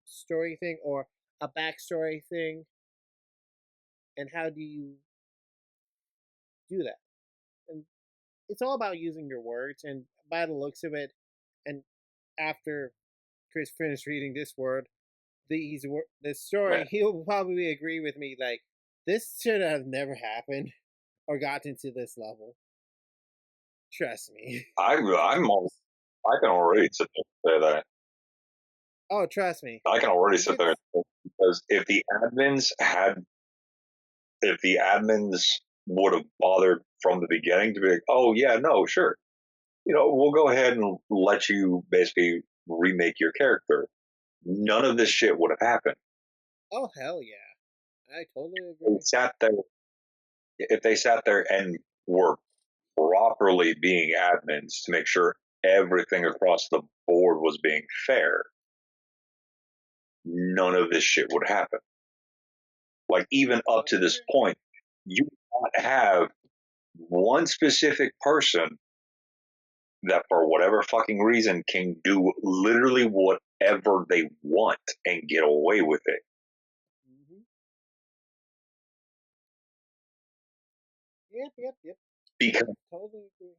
story thing or a backstory thing, and how do you do that? And it's all about using your words. And by the looks of it, and after Chris finished reading this story, he'll probably agree with me. Like this should have never happened or gotten to this level. Trust me. I can already sit there and say that. Oh, trust me. I can already It sit there gets. and say, because if the admins would have bothered from the beginning to be like, oh yeah, no, sure, we'll go ahead and let you basically remake your character. None of this shit would have happened. Oh hell yeah! I totally They agree. sat there, if they sat there and were properly being admins to make sure everything across the board was being fair, none of this shit would happen. Like, even up to Totally this agree. point, you do not have one specific person that, for whatever fucking reason, can do literally whatever they want and get away with it. Mm-hmm. Yep, yep, yep. Because, Totally agree.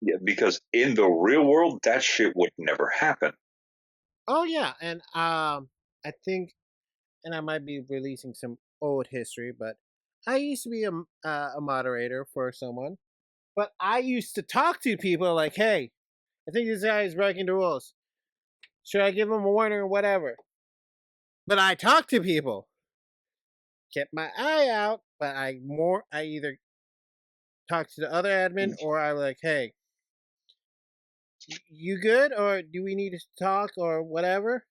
yeah, because in the real world, that shit would never happen. Oh yeah, and I think, and I might be releasing some old history, but I used to be a moderator for someone, but I used to talk to people like, "Hey, I think this guy is breaking the rules. Should I give him a warning or whatever?" But I talked to people, kept my eye out, but I either talked to the other admin or I was like, "Hey, you good, or do we need to talk or whatever?"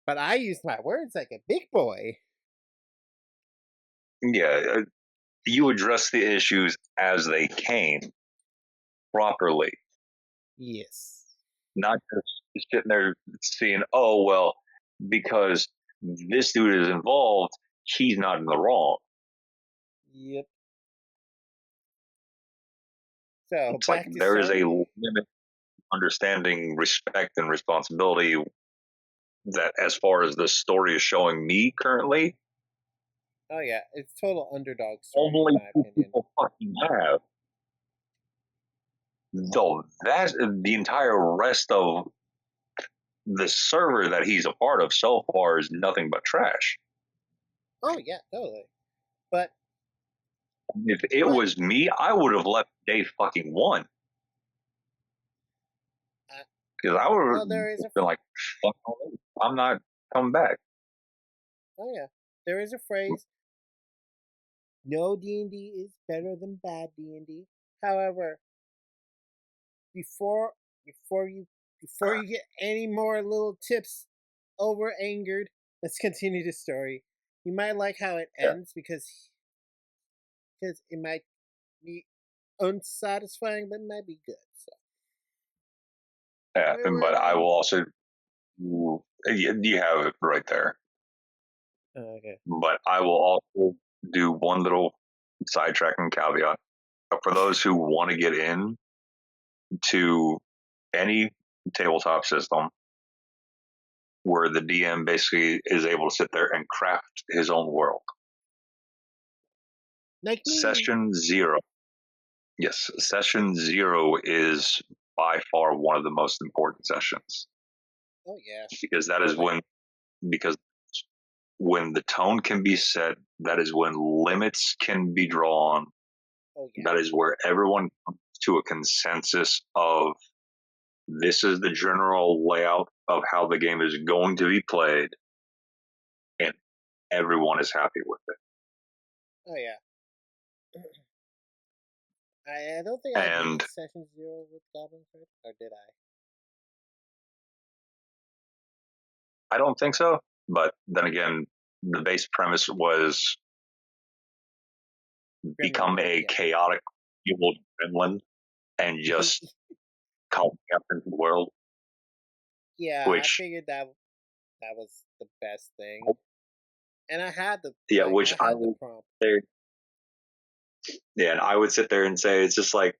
But I used my words like a big boy. Yeah, you address the issues as they came properly, Yes. not just sitting there seeing, oh, well, because this dude is involved, he's not in the wrong. Yep. So It's like back to there is a story. limit, understanding, respect, and responsibility that, as far as the story is showing me currently, Oh yeah, it's total underdog story in only my two opinion. people fucking have. Though that the entire rest of the server that he's a part of so far is nothing but trash. Oh yeah, totally. But If it but was me, I would have left day fucking one, uh, because I would well, have there is a been like, fuck, I'm not coming back. oh yeah, there is a phrase. No D&D is better than bad D&D. However, before before you before you get any more little tips over angered, let's continue the story. You might like how it Yeah, ends because it might be unsatisfying, but it might be good. So yeah. where But I we? will also, you have it right there. Okay. But I will also do one little sidetracking caveat for those who want to get in to any tabletop system where the DM basically is able to sit there and craft his own world. Like me. Session zero. Yes, session zero is by far one of the most important sessions, Oh yeah, because that is totally. because when the tone can be set, that is when limits can be drawn, Oh yeah. that is where everyone comes to a consensus of, this is the general layout of how the game is going to be played, and everyone is happy with it. Oh yeah. I don't think I did And session zero with Goblin Cart, or did I? I don't think so. But then again, the base premise was Gremlin become Lord, a yeah. chaotic evil gremlin and just come up into the world, Yeah, I which, figured that was the best thing, and yeah, I which I had the would prompt. say, yeah, and I would sit there and say, it's just like,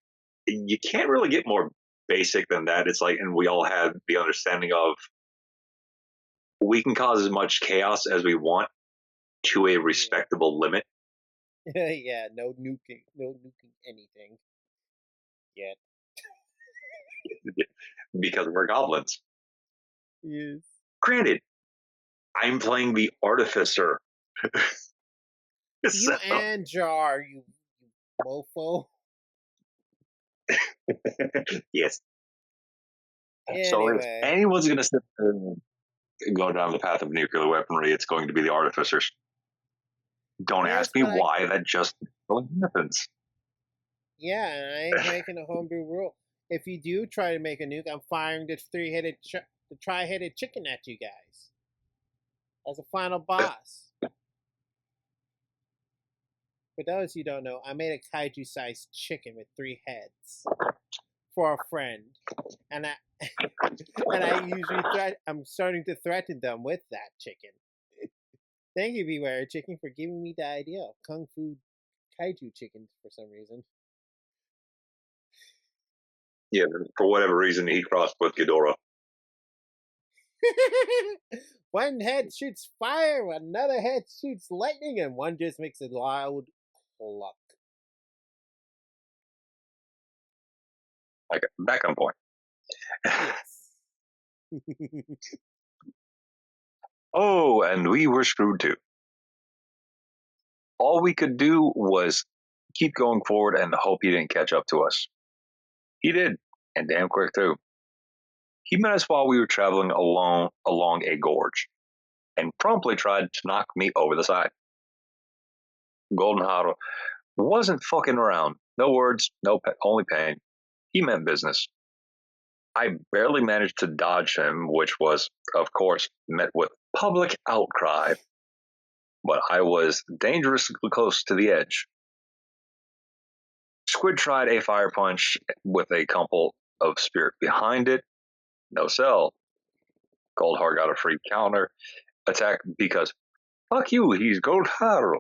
you can't really get more basic than that. It's like, and we all had the understanding of, we can cause as much chaos as we want to a Yeah, respectable limit, yeah. No nuking anything yet. because we're goblins. Yes. Granted, I'm playing the artificer. You So, and Jar, you mofo. Yes. So if Anyway, anyone's going to sit there and go down the path of nuclear weaponry, it's going to be the artificers. Don't yes, ask me but I why. That just happens. yeah, and I ain't breaking a homebrew rule. If you do try to make a nuke, I'm firing the tri-headed chicken at you guys as a final boss. For those who don't know, I made a kaiju-sized chicken with 3 heads for a friend, and I and I usually I'm starting to threaten them with that chicken. Thank you, Beware Chicken, for giving me the idea of kung fu kaiju chickens for some reason. Yeah, for whatever reason, he crossed with Ghidorah. One head shoots fire, another head shoots lightning, and one just makes a loud cluck. Like, back on point. Yes. Oh, and we were screwed too. All we could do was keep going forward and hope he didn't catch up to us. He did, and damn quick too. He met us while we were traveling along a gorge, and promptly tried to knock me over the side. Golden Haro wasn't fucking around. No words, only pain. He meant business. I barely managed to dodge him, which was, of course, met with public outcry, but I was dangerously close to the edge. Squid tried a fire punch with a couple of spirit behind it. No sell. Goldheart got a free counter attack because fuck you, he's Goldheart.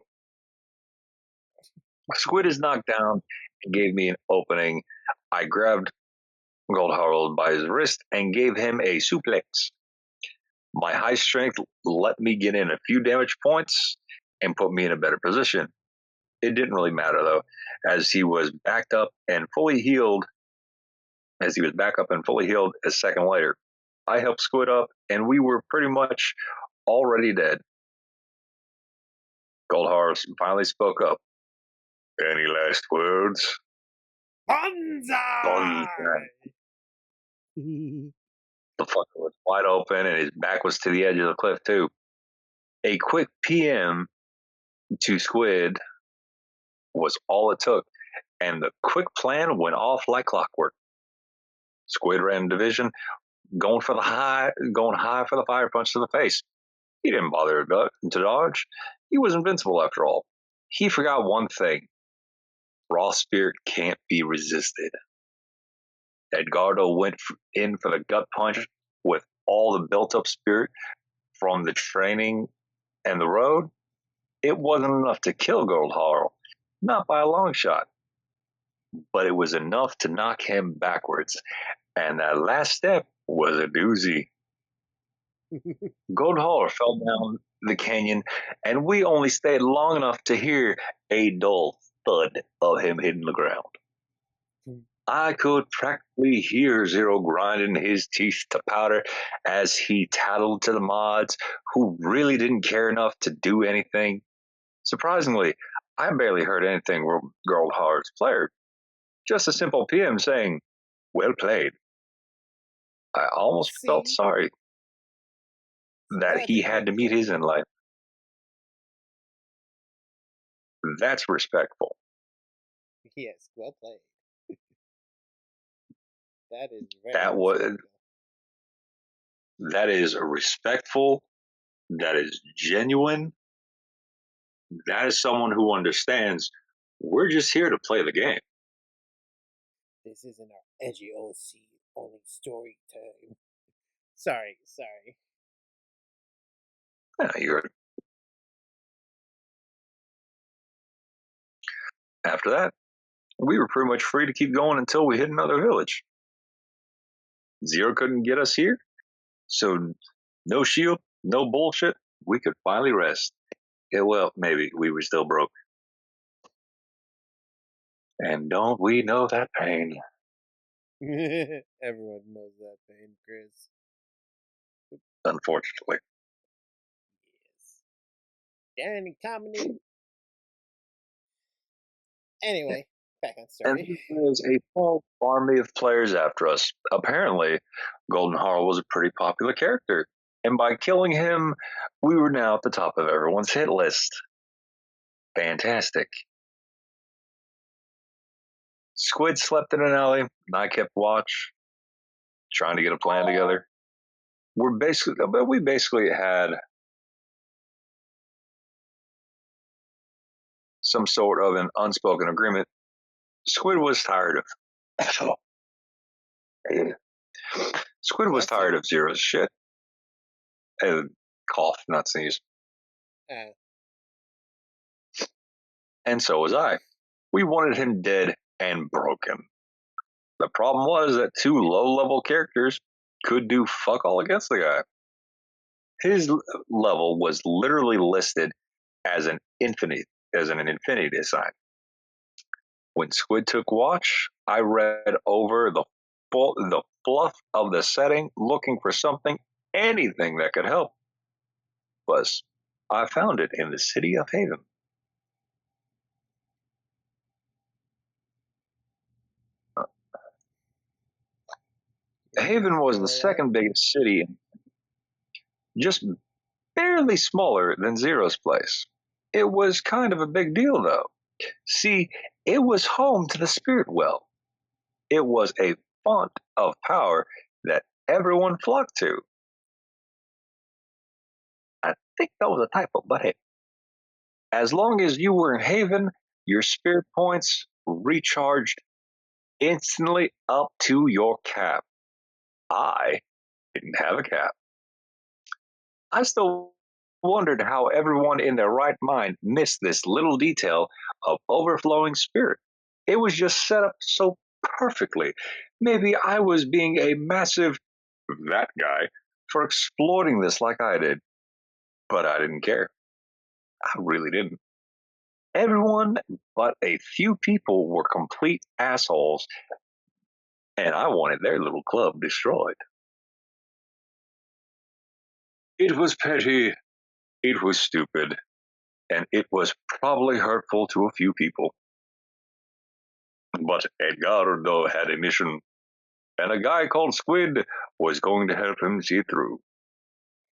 Squid is knocked down and gave me an opening. I grabbed Goldheart by his wrist and gave him a suplex. My high strength let me get in a few damage points and put me in a better position. It didn't really matter though, as he was backed up and fully healed. As he was back up and fully healed a second later, I helped Squid up, and we were pretty much already dead. Goldheart finally spoke up. Any last words? Banzai! The fucker was wide open, and his back was to the edge of the cliff too. A quick PM to Squid was all it took, and the quick plan went off like clockwork. Squid ran division, going high for the fire punch to the face. He didn't bother to dodge. He was invincible after all. He forgot one thing: raw spirit can't be resisted. Edgardo went in for the gut punch with all the built-up spirit from the training and the road. It wasn't enough to kill Goldharl, not by a long shot, but it was enough to knock him backwards. And that last step was a doozy. Goldhaller fell down the canyon, and we only stayed long enough to hear a dull thud of him hitting the ground. I could practically hear Zero grinding his teeth to powder as he tattled to the mods, who really didn't care enough to do anything. Surprisingly, I barely heard anything from Goldhaller's player, just a simple PM saying, "Well played." I almost felt See, sorry that that he is had well to meet played. his end life. That's respectful. Yes, well played. That is very That was respectful. that is respectful. That is genuine. That is someone who understands we're just here to play the game. This isn't our edgy OC only story time. Sorry. Yeah, after that, we were pretty much free to keep going until we hit another village. Zero couldn't get us here, so no shield, no bullshit. We could finally rest. Yeah, well, maybe we were still broke. And don't we know that pain? Everyone knows that pain, Chris. Unfortunately. Yes. Danny comedy. Anyway, Back on And story. there was a whole army of players after us. Apparently, Golden Harl was a pretty popular character, and by killing him, we were now at the top of everyone's hit list. Fantastic. Squid slept in an alley, and I kept watch, trying to get a plan together. We basically had some sort of an unspoken agreement. Squid was tired of Squid was Bless you. tired of Zero's shit. And cough, not sneeze. Uh, And so was I. We wanted him dead and broken. The problem was that two low-level characters could do fuck all against the guy. His level was literally listed as an infinity sign. When Squid took watch, I read over the fluff of the setting, looking for anything that could help. Was I found it in the city of Haven. Haven was the scroll up. second biggest city, just barely smaller than Zero's place. It was kind of a big deal, though. See, it was home to the Spirit Well. It was a font of power that everyone flocked to. I think that was a typo, but hey, as long as you were in Haven, your spirit points recharged instantly up to your cap. I didn't have a cap. I still wondered how everyone in their right mind missed this little detail of overflowing spirit. It was just set up so perfectly. Maybe I was being a massive that guy for exploiting this like I did, but I didn't care. I really didn't. Everyone but a few people were complete assholes, and I wanted their little club destroyed. It was petty, it was stupid, and it was probably hurtful to a few people. But Edgardo had a mission, and a guy called Squid was going to help him see through,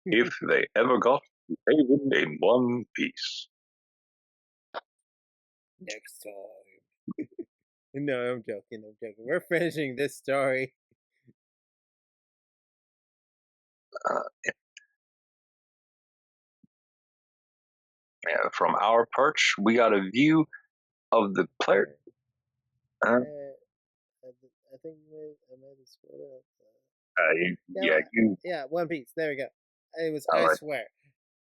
if they ever got to Haven in one piece. Next time. No, I'm joking. I'm joking. We're finishing this story. Uh, from our perch, we got a view of the player. Uh, I think I made it scroll up. yeah, Yeah, you. yeah, One Piece. There we go. It was. All I right. swear.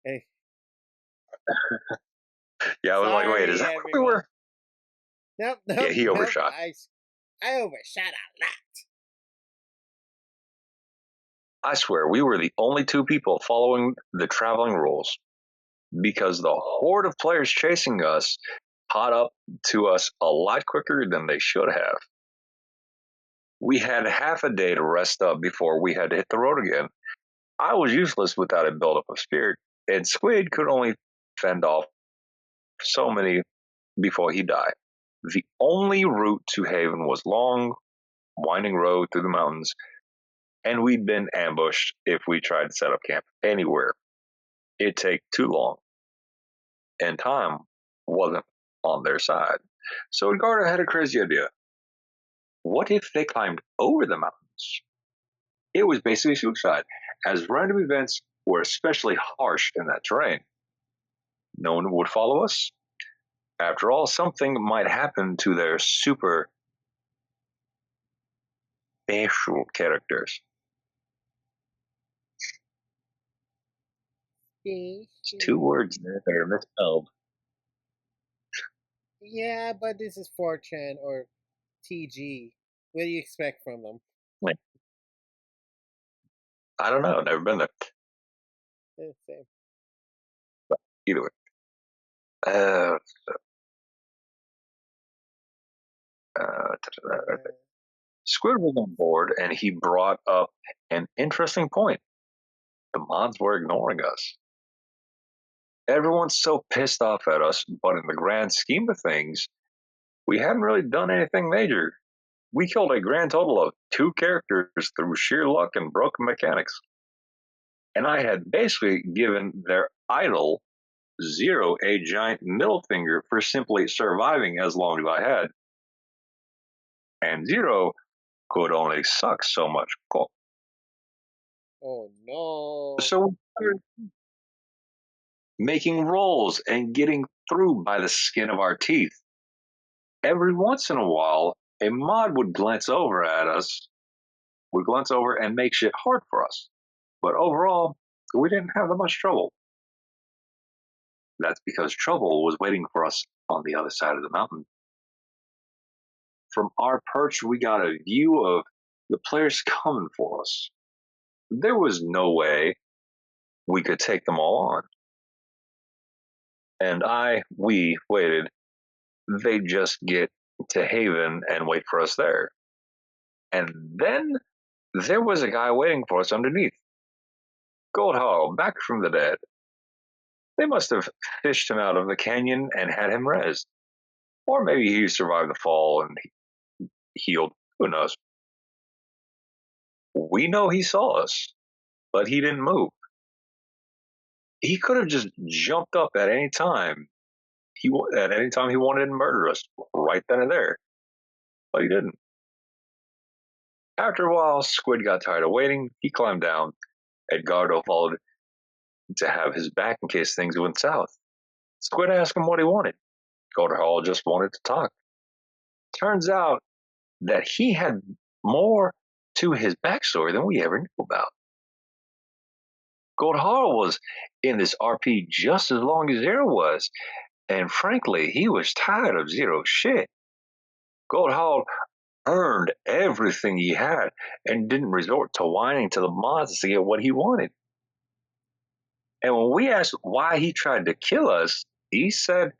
Hey, Yeah, I was like, wait, is sorry, that where we everyone. were? Nope, Yeah, nope, he nope. overshot. I overshot a lot. I swear, we were the only two people following the traveling rules because the horde of players chasing us caught up to us a lot quicker than they should have. We had half a day to rest up before we had to hit the road again. I was useless without a buildup of spirit, and Squid could only fend off so many before he died. The only route to Haven was long, winding road through the mountains, and we'd been ambushed if we tried to set up camp anywhere. It'd take too long, and time wasn't on their side. So Edgardo had a crazy idea. What if they climbed over the mountains? It was basically suicide, as random events were especially harsh in that terrain. No one would follow us. After all, something might happen to their super special characters. It's two words there that are misspelled. Yeah, but this is 4chan or TG. What do you expect from them? Like, I don't know. Never been there. Same. Either way. Uh, Uh, Squid was on board, and he brought up an interesting point. The mods were ignoring us. Everyone's so pissed off at us, but in the grand scheme of things, We hadn't really done anything major. We killed a grand total of 2 characters through sheer luck and broken mechanics. And I had basically given their idol Zero a giant middle finger for simply surviving as long as I had. And Zero could only suck so much coal. Oh no. So we started making rolls and getting through by the skin of our teeth. Every once in a while, a mod would glance over at us, would glance over and make shit hard for us. But overall, we didn't have that much trouble. That's because trouble was waiting for us on the other side of the mountain. From our perch, we got a view of the players coming for us. There was no way we could take them all on. And we waited. They'd just get to Haven and wait for us there. And then there was a guy waiting for us underneath. Gold Hollow, back from the dead. They must have fished him out of the canyon and had him rezzed. Or maybe he survived the fall and healed. Who knows? We know he saw us, but he didn't move. He could have just jumped up at any time. At any time he wanted to murder us, right then and there, but he didn't. After a while, Squid got tired of waiting. He climbed down. Edgardo followed to have his back in case things went south. Squid asked him what he wanted. Hall just wanted to talk. Turns out that he had more to his backstory than we ever knew about. Hall was in this RP just as long as Zero was, and frankly, he was tired of Zero's shit. Hall earned everything he had and didn't resort to whining to the mods to get what he wanted. And when we asked why he tried to kill us, he said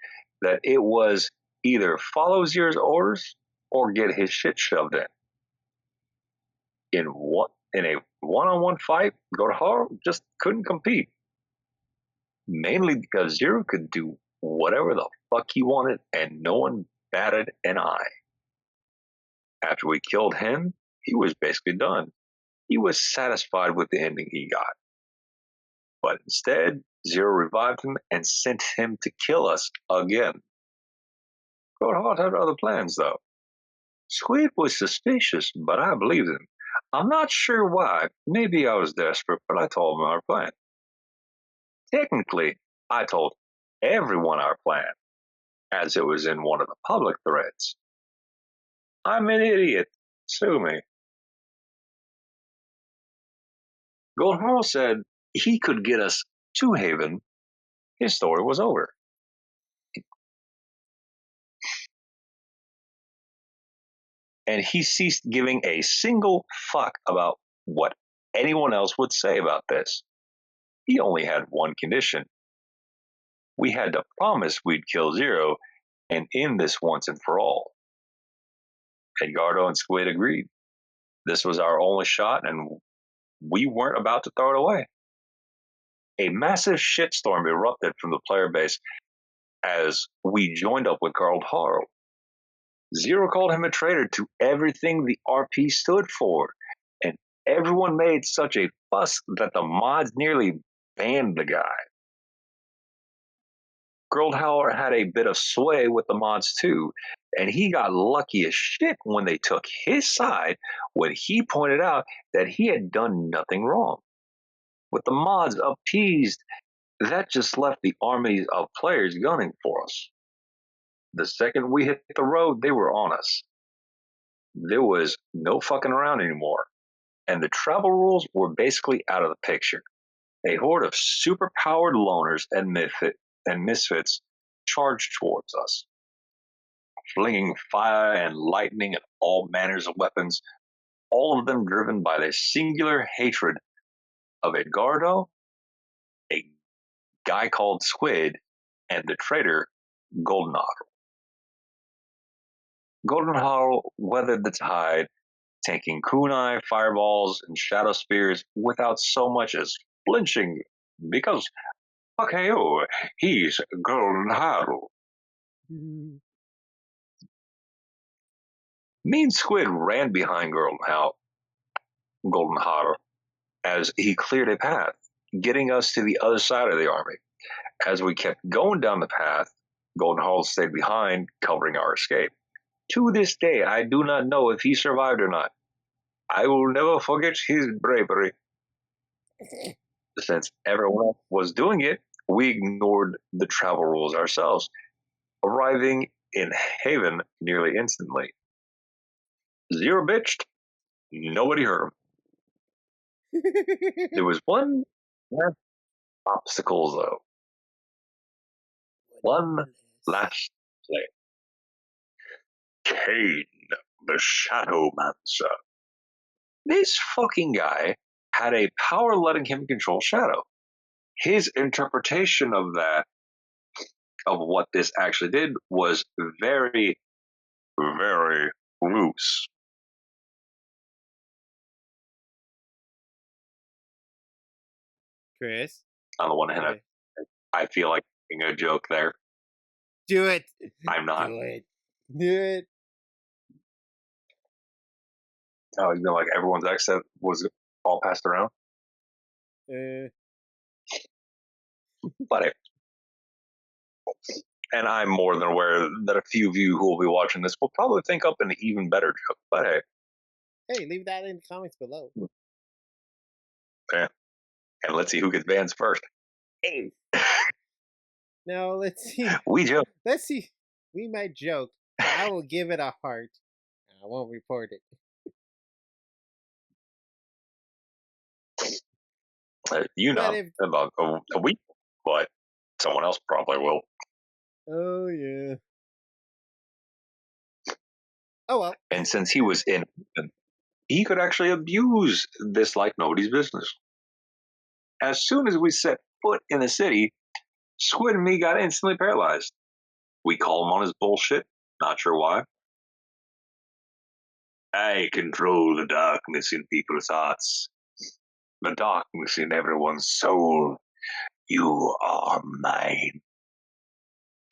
that it was either follow Zero's orders or get his shit shoved in. In a one-on-one fight, Hall just couldn't compete. Mainly because Zero could do whatever the fuck he wanted and no one batted an eye. After we killed him, he was basically done. He was satisfied with the ending he got. But instead, Zero revived him and sent him to kill us again. Hall had other plans, though. Squid was suspicious, but I believed him. I'm not sure why. Maybe I was desperate, but I told him our plan. Technically, I told everyone our plan, as it was in one of the public threads. I'm an idiot. Sue me. Hall said he could get us to Haven. His story was over. And he ceased giving a single fuck about what anyone else would say about this. He only had one condition. We had to promise we'd kill Zero and end this once and for all. Edgardo and Squid agreed. This was our only shot, and we weren't about to throw it away. A massive shitstorm erupted from the player base as we joined up with Carl Harrow. Zero called him a traitor to everything the RP stood for, and everyone made such a fuss that the mods nearly banned the guy. Grillhauer had a bit of sway with the mods too, and he got lucky as shit when they took his side when he pointed out that he had done nothing wrong. With the mods appeased, that just left the armies of players gunning for us. The second we hit the road, they were on us. There was no fucking around anymore, and the travel rules were basically out of the picture. A horde of superpowered loners and misfits charged towards us, flinging fire and lightning and all manners of weapons, all of them driven by the singular hatred of Edgardo, a guy called Squid, and the traitor Goldenhawk. Goldenhawk weathered the tide, taking kunai, fireballs, and shadow spears without so much as flinching, because fuck you, he's Goldenhawk. Me and Squid ran behind Golden Hotter as he cleared a path, getting us to the other side of the army. As we kept going down the path, Golden Hall stayed behind, covering our escape. To this day, I do not know if he survived or not. I will never forget his bravery. Since everyone else was doing it, we ignored the travel rules ourselves, arriving in Haven nearly instantly. Zero bitched, nobody hurt him. There was one obstacle, though. One last thing. Kane, the Shadow Mancer. This fucking guy had a power letting him control Shadow. His interpretation of what this actually did, was very, very loose. Chris? On the one hand, Okay. I feel like making a joke there. Do it! I'm not. Do it. Do it. Oh, like everyone's accent was all passed around. But and I'm more than aware that a few of you who will be watching this will probably think up an even better joke. But hey, leave that in the comments below. Yeah. And let's see who gets banned first. Hey. No, let's see. We joke. Let's see. We might joke. I will give it a heart. I won't report it. About a week, but someone else probably will. Oh, yeah. Oh, well. And since he was in, he could actually abuse this like nobody's business. As soon as we set foot in the city, Squid and me got instantly paralyzed. We call him on his bullshit, not sure why. I control the darkness in people's hearts, the darkness in everyone's soul. You are mine.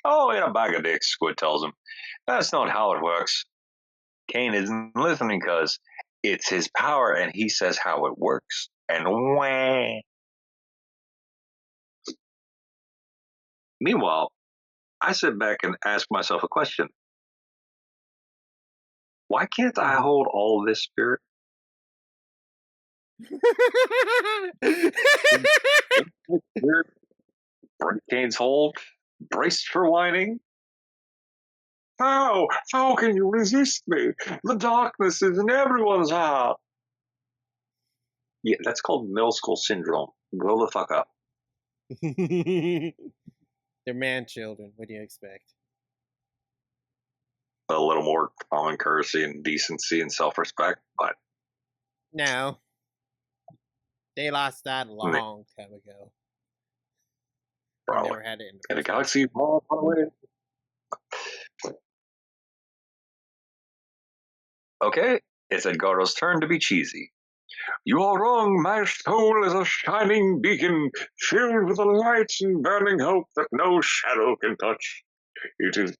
Oh, in a bag of dicks, Squid tells him. That's not how it works. Kane isn't listening because it's his power and he says how it works. And wah. Meanwhile, I sit back and ask myself a question. Why can't I hold all this spirit? Break Kane's hold, braced for whining. How? How can you resist me? The darkness is in everyone's heart. Yeah, that's called middle school syndrome. Grow the fuck up. They're man children. What do you expect? A little more common courtesy and decency and self-respect, but no, they lost that a long time ago. Probably. Never had it in a galaxy far away. Okay, it's Edgardo's turn to be cheesy. You are wrong. My soul is a shining beacon filled with a light and burning hope that no shadow can touch. It is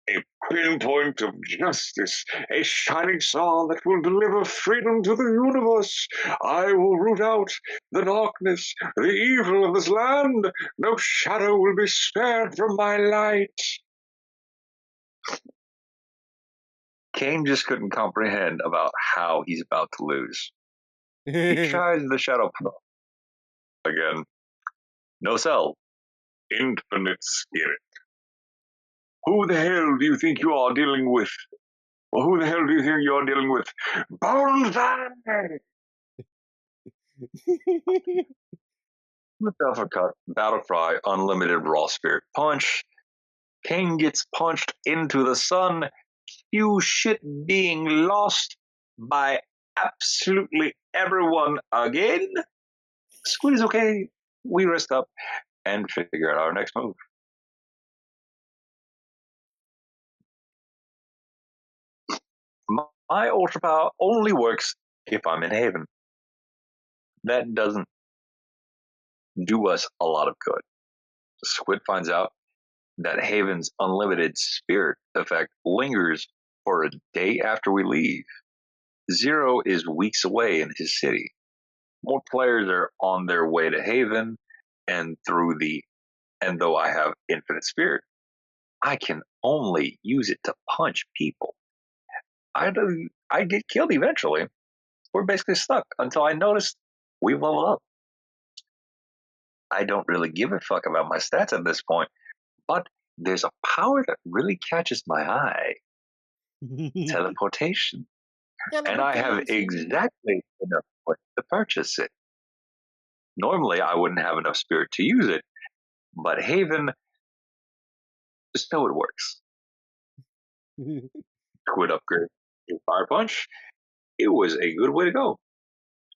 a pinpoint of justice, a shining star that will deliver freedom to the universe. I will root out the darkness, the evil of this land. No shadow will be spared from my light. Kane just couldn't comprehend about how he's about to lose. He tries the shadow again. No cell. Infinite spirit. Who the hell do you think you are dealing with? Well, who the hell do you think you are dealing with? Bonsai! With uppercut, battle cry, unlimited raw spirit punch. Kane gets punched into the sun. Cue shit being lost by absolutely everyone again. Squeeze okay. We rest up and figure out our next move. My ultra power only works if I'm in Haven. That doesn't do us a lot of good. Squid finds out that Haven's unlimited spirit effect lingers for a day after we leave. Zero is weeks away in his city. More players are on their way to Haven, and though I have infinite spirit, I can only use it to punch people. I get killed eventually. We're basically stuck until I notice we level up. I don't really give a fuck about my stats at this point, but there's a power that really catches my eye: teleportation. And I have Teleportation. exactly enough money to purchase it. Normally, I wouldn't have enough spirit to use it, but Haven, just know it works. Squid upgrade to Fire Punch. It was a good way to go.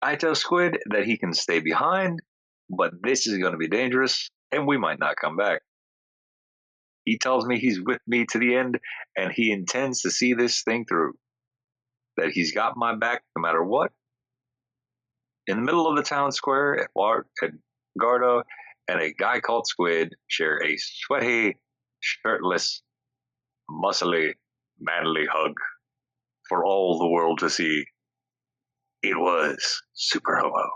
I tell Squid that he can stay behind, but this is going to be dangerous, and we might not come back. He tells me he's with me to the end, and he intends to see this thing through. That he's got my back no matter what. In the middle of the town square, Edgardo and a guy called Squid share a sweaty, shirtless, muscly, manly hug for all the world to see. It was super homo.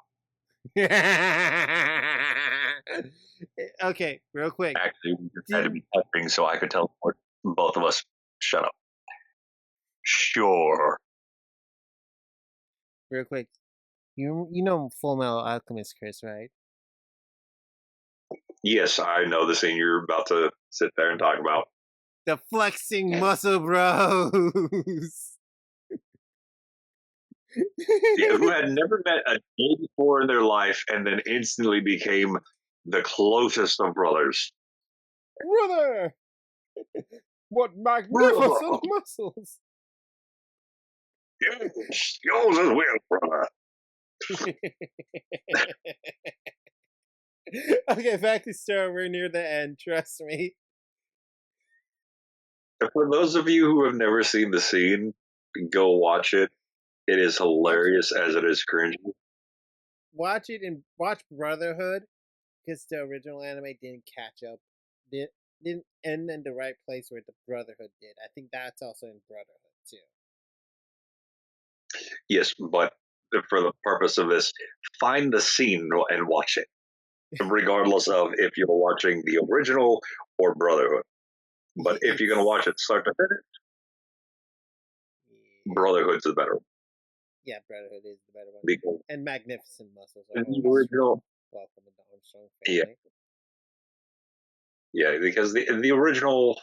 Okay, real quick. Actually, we just had to be touching so I could teleport both of us. Shut up. Sure. Real quick. You know Full Metal Alchemist, Chris, right? Yes, I know the scene you're about to sit there and talk about. The flexing muscle bros. Yeah, who had never met a day before in their life and then instantly became the closest of brothers. Brother! What Brother! magnificent muscles! Yes, yours as well, brother. Okay, back to story. We're near the end, trust me. For those of you who have never seen the scene, go watch it. It is Watch hilarious as it is cringy. watch it and watch Brotherhood, because the original anime didn't catch up. Didn't end in the right place where the Brotherhood did. I think that's also in Brotherhood too. Yes, but for the purpose of this, find the scene and watch it, regardless of if you're watching the original or Brotherhood. But if you're going to watch it start to finish, Yeah, Brotherhood's the better one. yeah, Brotherhood is the better one. Because And magnificent muscles are the always original, welcome in the Armstrong yeah, family. yeah, because the original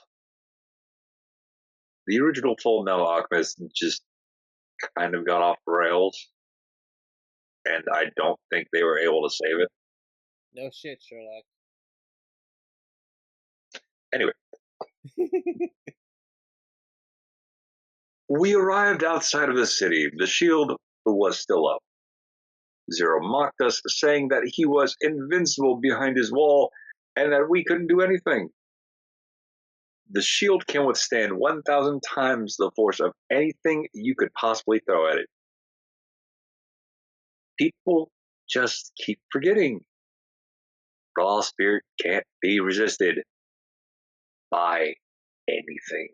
Full Metal Alchemist just kind of got off the rails, and I don't think they were able to save it. No shit, Sherlock. Anyway, we arrived outside of the city. The shield was still up. Zero mocked us, saying that he was invincible behind his wall and that we couldn't do anything. The shield can withstand 1,000 times the force of anything you could possibly throw at it. People just keep forgetting. Raw spirit can't be resisted by anything.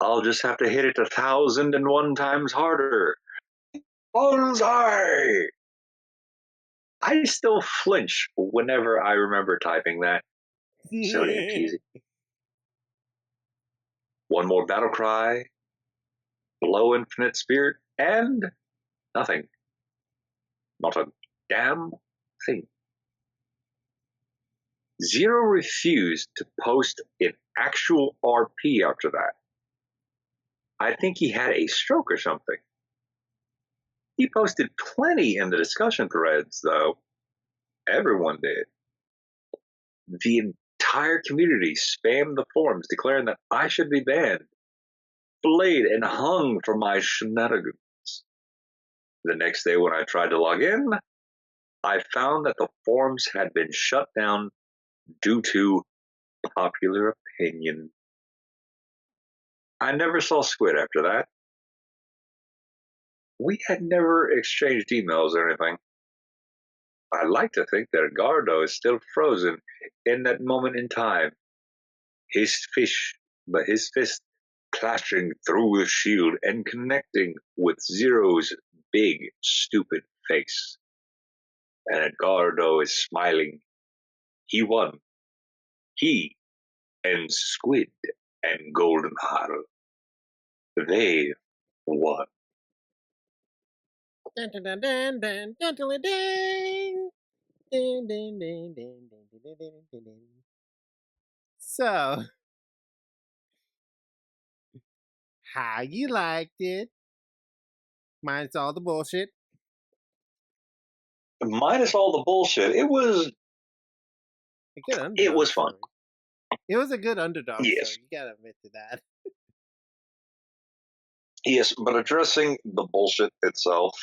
I'll just have to hit it 1,001 times harder. Bonsai! I still flinch whenever I remember typing that. So damn cheesy. One more battle cry, blow infinite spirit, and nothing. Not a damn thing. Zero refused to post an actual RP after that. I think he had a stroke or something. He posted plenty in the discussion threads, though. Everyone did. The entire community spammed the forums declaring that I should be banned, flayed, and hung for my shenanigans. The next day, when I tried to log in, I found that the forums had been shut down due to popular opinion. I never saw Squid after that. We had never exchanged emails or anything. I like to think that Edgardo is still frozen in that moment in time. His fish but his fist clashing through the shield and connecting with Zero's big, stupid face. And Edgardo is smiling. He won. He and Squid and Golden Heart. They won. Dun, dun, dun, dun, dun, dun, dun, dun, dun, dun, dun, dun, dun, dun, dun, dun, dun, dun. So, how you liked it? Minus all the bullshit. Minus all the bullshit, A good it underdog was fun. story. It was a good underdog story. Yes. You gotta admit to that. Yes, but addressing the bullshit itself,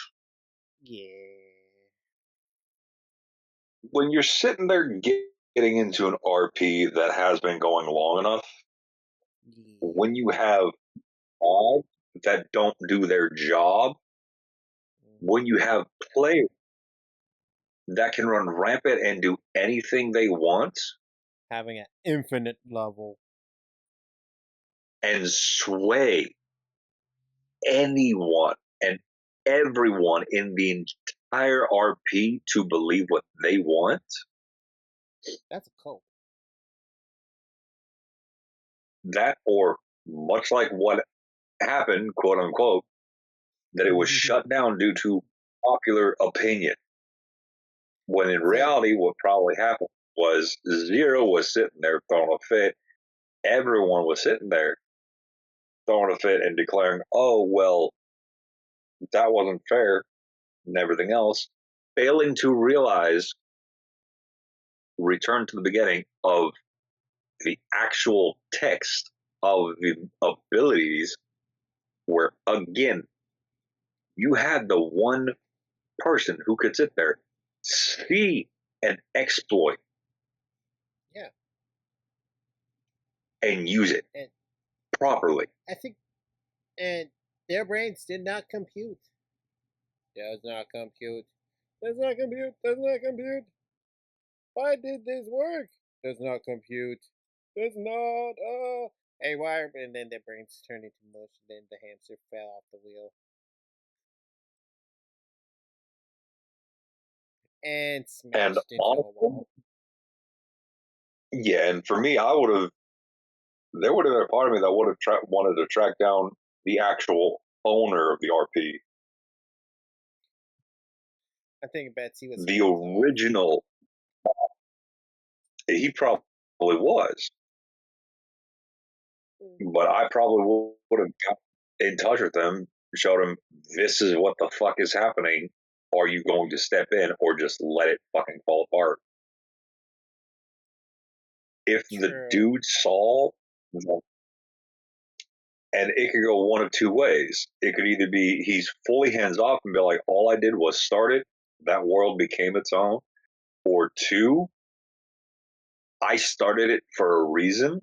Yeah. when you're sitting there getting into an RP that has been going long enough, Yeah. when you have all that don't do their job, when you have players that can run rampant and do anything they want Having an infinite level. and sway anyone and everyone in the entire RP to believe what they want, That's a cult. that or much like what happened, quote unquote, that it was shut down due to popular opinion. When in So, reality, what probably happened was Zero was sitting there throwing a fit. Everyone was sitting there throwing a fit and declaring, oh, well, that wasn't fair and everything else, failing to realize, return to the beginning of the actual text of the abilities, where again, you had the one person who could sit there, see an exploit, yeah. and use it And properly. I think, and their brains did not compute. Does not compute. Does not compute. Does not compute. Why did this work? Does not compute. Does not. Hey, why? And then their brains turned into mush. And then the hamster fell off the wheel and And smashed into a honestly, wall. yeah, and for me, there would have been a part of me that would have wanted to track down the actual owner of the RP, I think Betsy was the hands off. original. He probably was, but I probably would have got in touch with him, showed him this is what the fuck is happening. Are you going to step in or just let it fucking fall apart? If the True. dude saw, and it could go one of two ways. It could either be he's fully hands off and be like, all I did was start it, that world became its own, or two, I started it for a reason,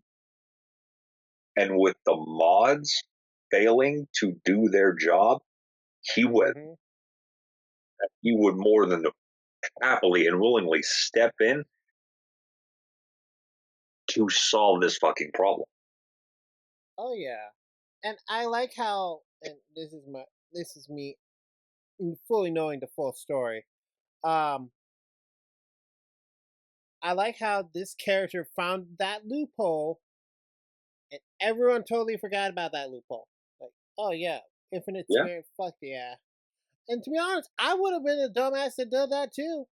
and with the mods failing to do their job, he would Mm-hmm. he would more than happily and willingly step in to solve this fucking problem. Oh yeah, and I like how, and this is me fully knowing the full story. Um, I like how this character found that loophole, and everyone totally forgot about that loophole. Like, oh yeah, infinite Yeah, spirit, fuck yeah. And to be honest, I would have been a dumbass that did that too.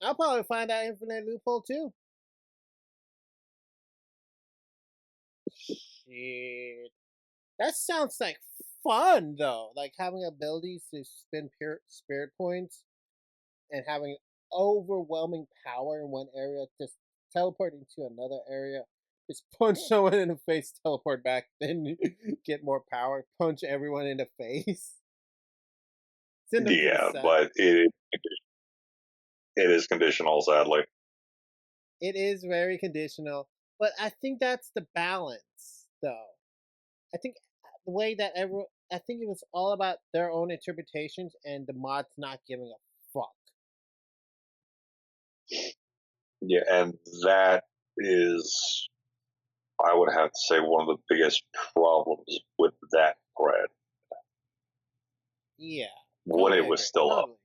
I'll probably find that infinite loophole too. Shit. That sounds like fun though. Like having abilities to spend pure spirit points and having overwhelming power in one area, just teleporting to another area, just punch someone in the face, teleport back, then get more power, punch everyone in the face, send them to the yeah, side. but it is conditional, sadly. It is very conditional, but I think that's the balance, though. I think the way that everyone, I think it was all about their own interpretations and the mods not giving a fuck. Yeah, and that is I would have to say one of the biggest problems with that thread Yeah, when totally it was agree. still up, Totally.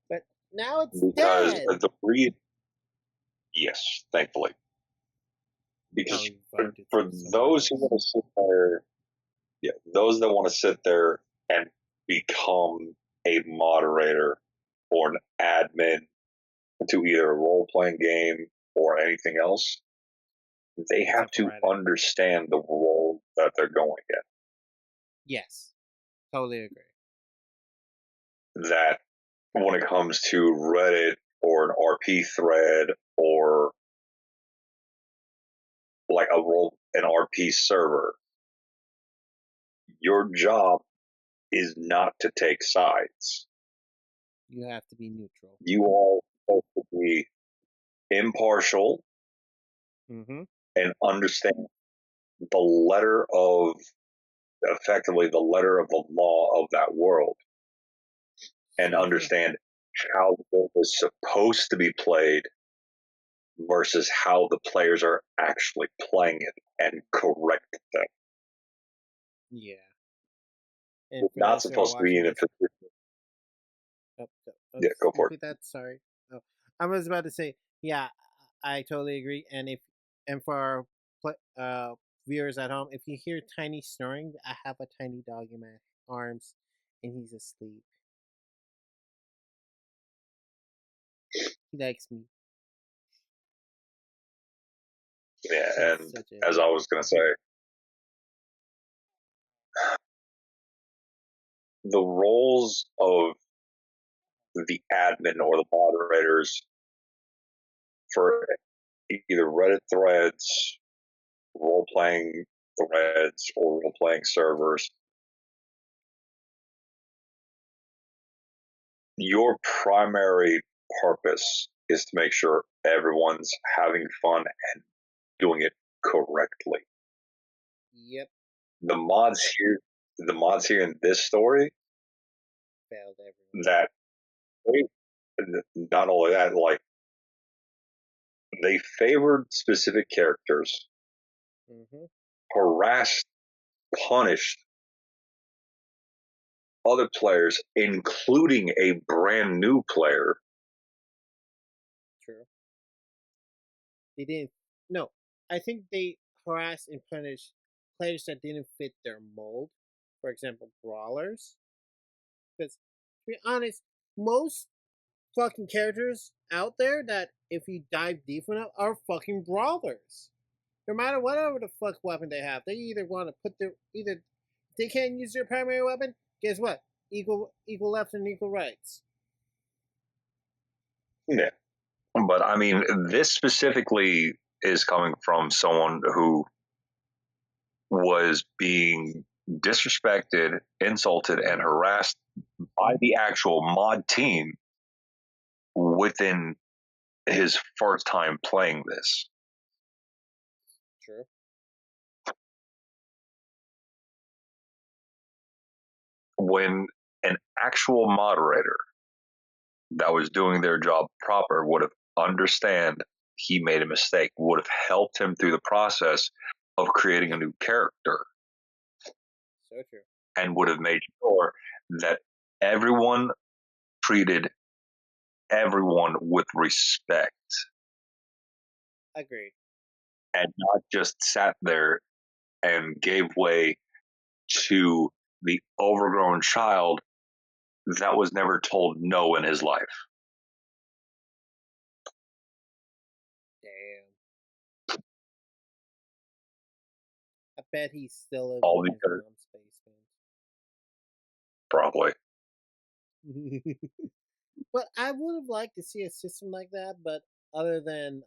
But now it's because dead. the read, yes, thankfully, because Probably revived it for somewhere those who else. want to sit there, yeah, those that want to sit there and become a moderator or an admin to either a role playing game or anything else, they It's have to operatic. understand the role that they're going Yes, totally agree. in. That when it comes to Reddit or an RP thread or like an RP server, your job is not to take sides. You have to be neutral. You are supposed to be impartial Mm-hmm. and understand the letter of effectively the letter of the law of that world and So true. understand how the game is supposed to be played versus how the players are actually playing it and correct them. Yeah. And It's for not those who are supposed to be watching in a this, position. Yeah, just go for it. repeat that. Sorry. Oh, I was about to say, yeah, I totally agree. And for our viewers at home, if you hear tiny snoring, I have a tiny dog in my arms, and he's asleep. He likes me. Yeah, He's and such a as I was little. going to say, the roles of the admin or the moderators for either Reddit threads, role playing threads, or role playing servers, your primary purpose is to make sure everyone's having fun and doing it correctly. Yep, The mods here, the mods here in this story, failed everyone. that not only that, like they favored specific characters, Mm-hmm. harassed, punished other players, including a brand new player. True. They didn't. No, I think they harassed and punished players that didn't fit their mold. For example, brawlers. Because to be honest, most fucking characters out there that if you dive deep enough are fucking brawlers. No matter whatever the fuck weapon they have, they either want to put their either if they can't use their primary weapon. Guess what? Equal left and equal rights. Yeah. But I mean, this specifically is coming from someone who was being disrespected, insulted, and harassed by the actual mod team within his first time playing this. True. When an actual moderator that was doing their job proper would have understand he made a mistake, would have helped him through the process of creating a Yep. new character, So true. and would have made sure that everyone treated everyone with respect Agreed. and not just sat there and gave way to the overgrown child that was never told no in his life. Damn. I bet he still lives All in his because mom's probably. basement. But I would have liked to see a system like that, but other than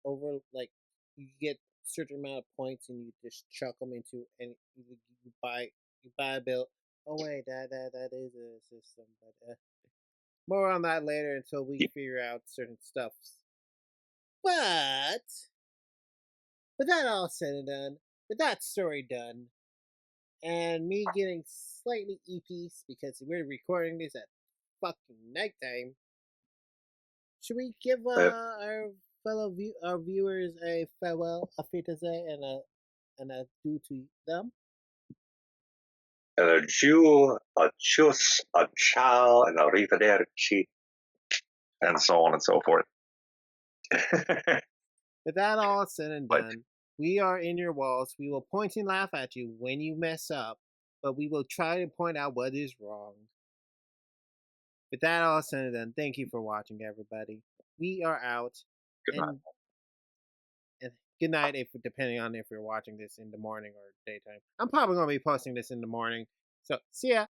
over like you get a certain amount of points and you just chuck them into and you buy a bill. Oh wait, that is a system, but more on that later until we Yeah. figure out certain stuffs. But with that all said and done, with that story done, and me getting slightly EPs because we're recording this at fucking nighttime, should we give Uh, our our viewers a farewell, a fitase, and a due to them? A Jew, a chus, a ciao, and a arrivederci, and so on and so forth. With that all said and But done, we are in your walls. We will point and laugh at you when you mess up, but we will try to point out what is wrong. With that all said and done, thank you for watching, everybody. We are out, good night. and, and good night. If depending on if you're watching this in the morning or daytime, I'm probably going to be posting this in the morning. So see ya.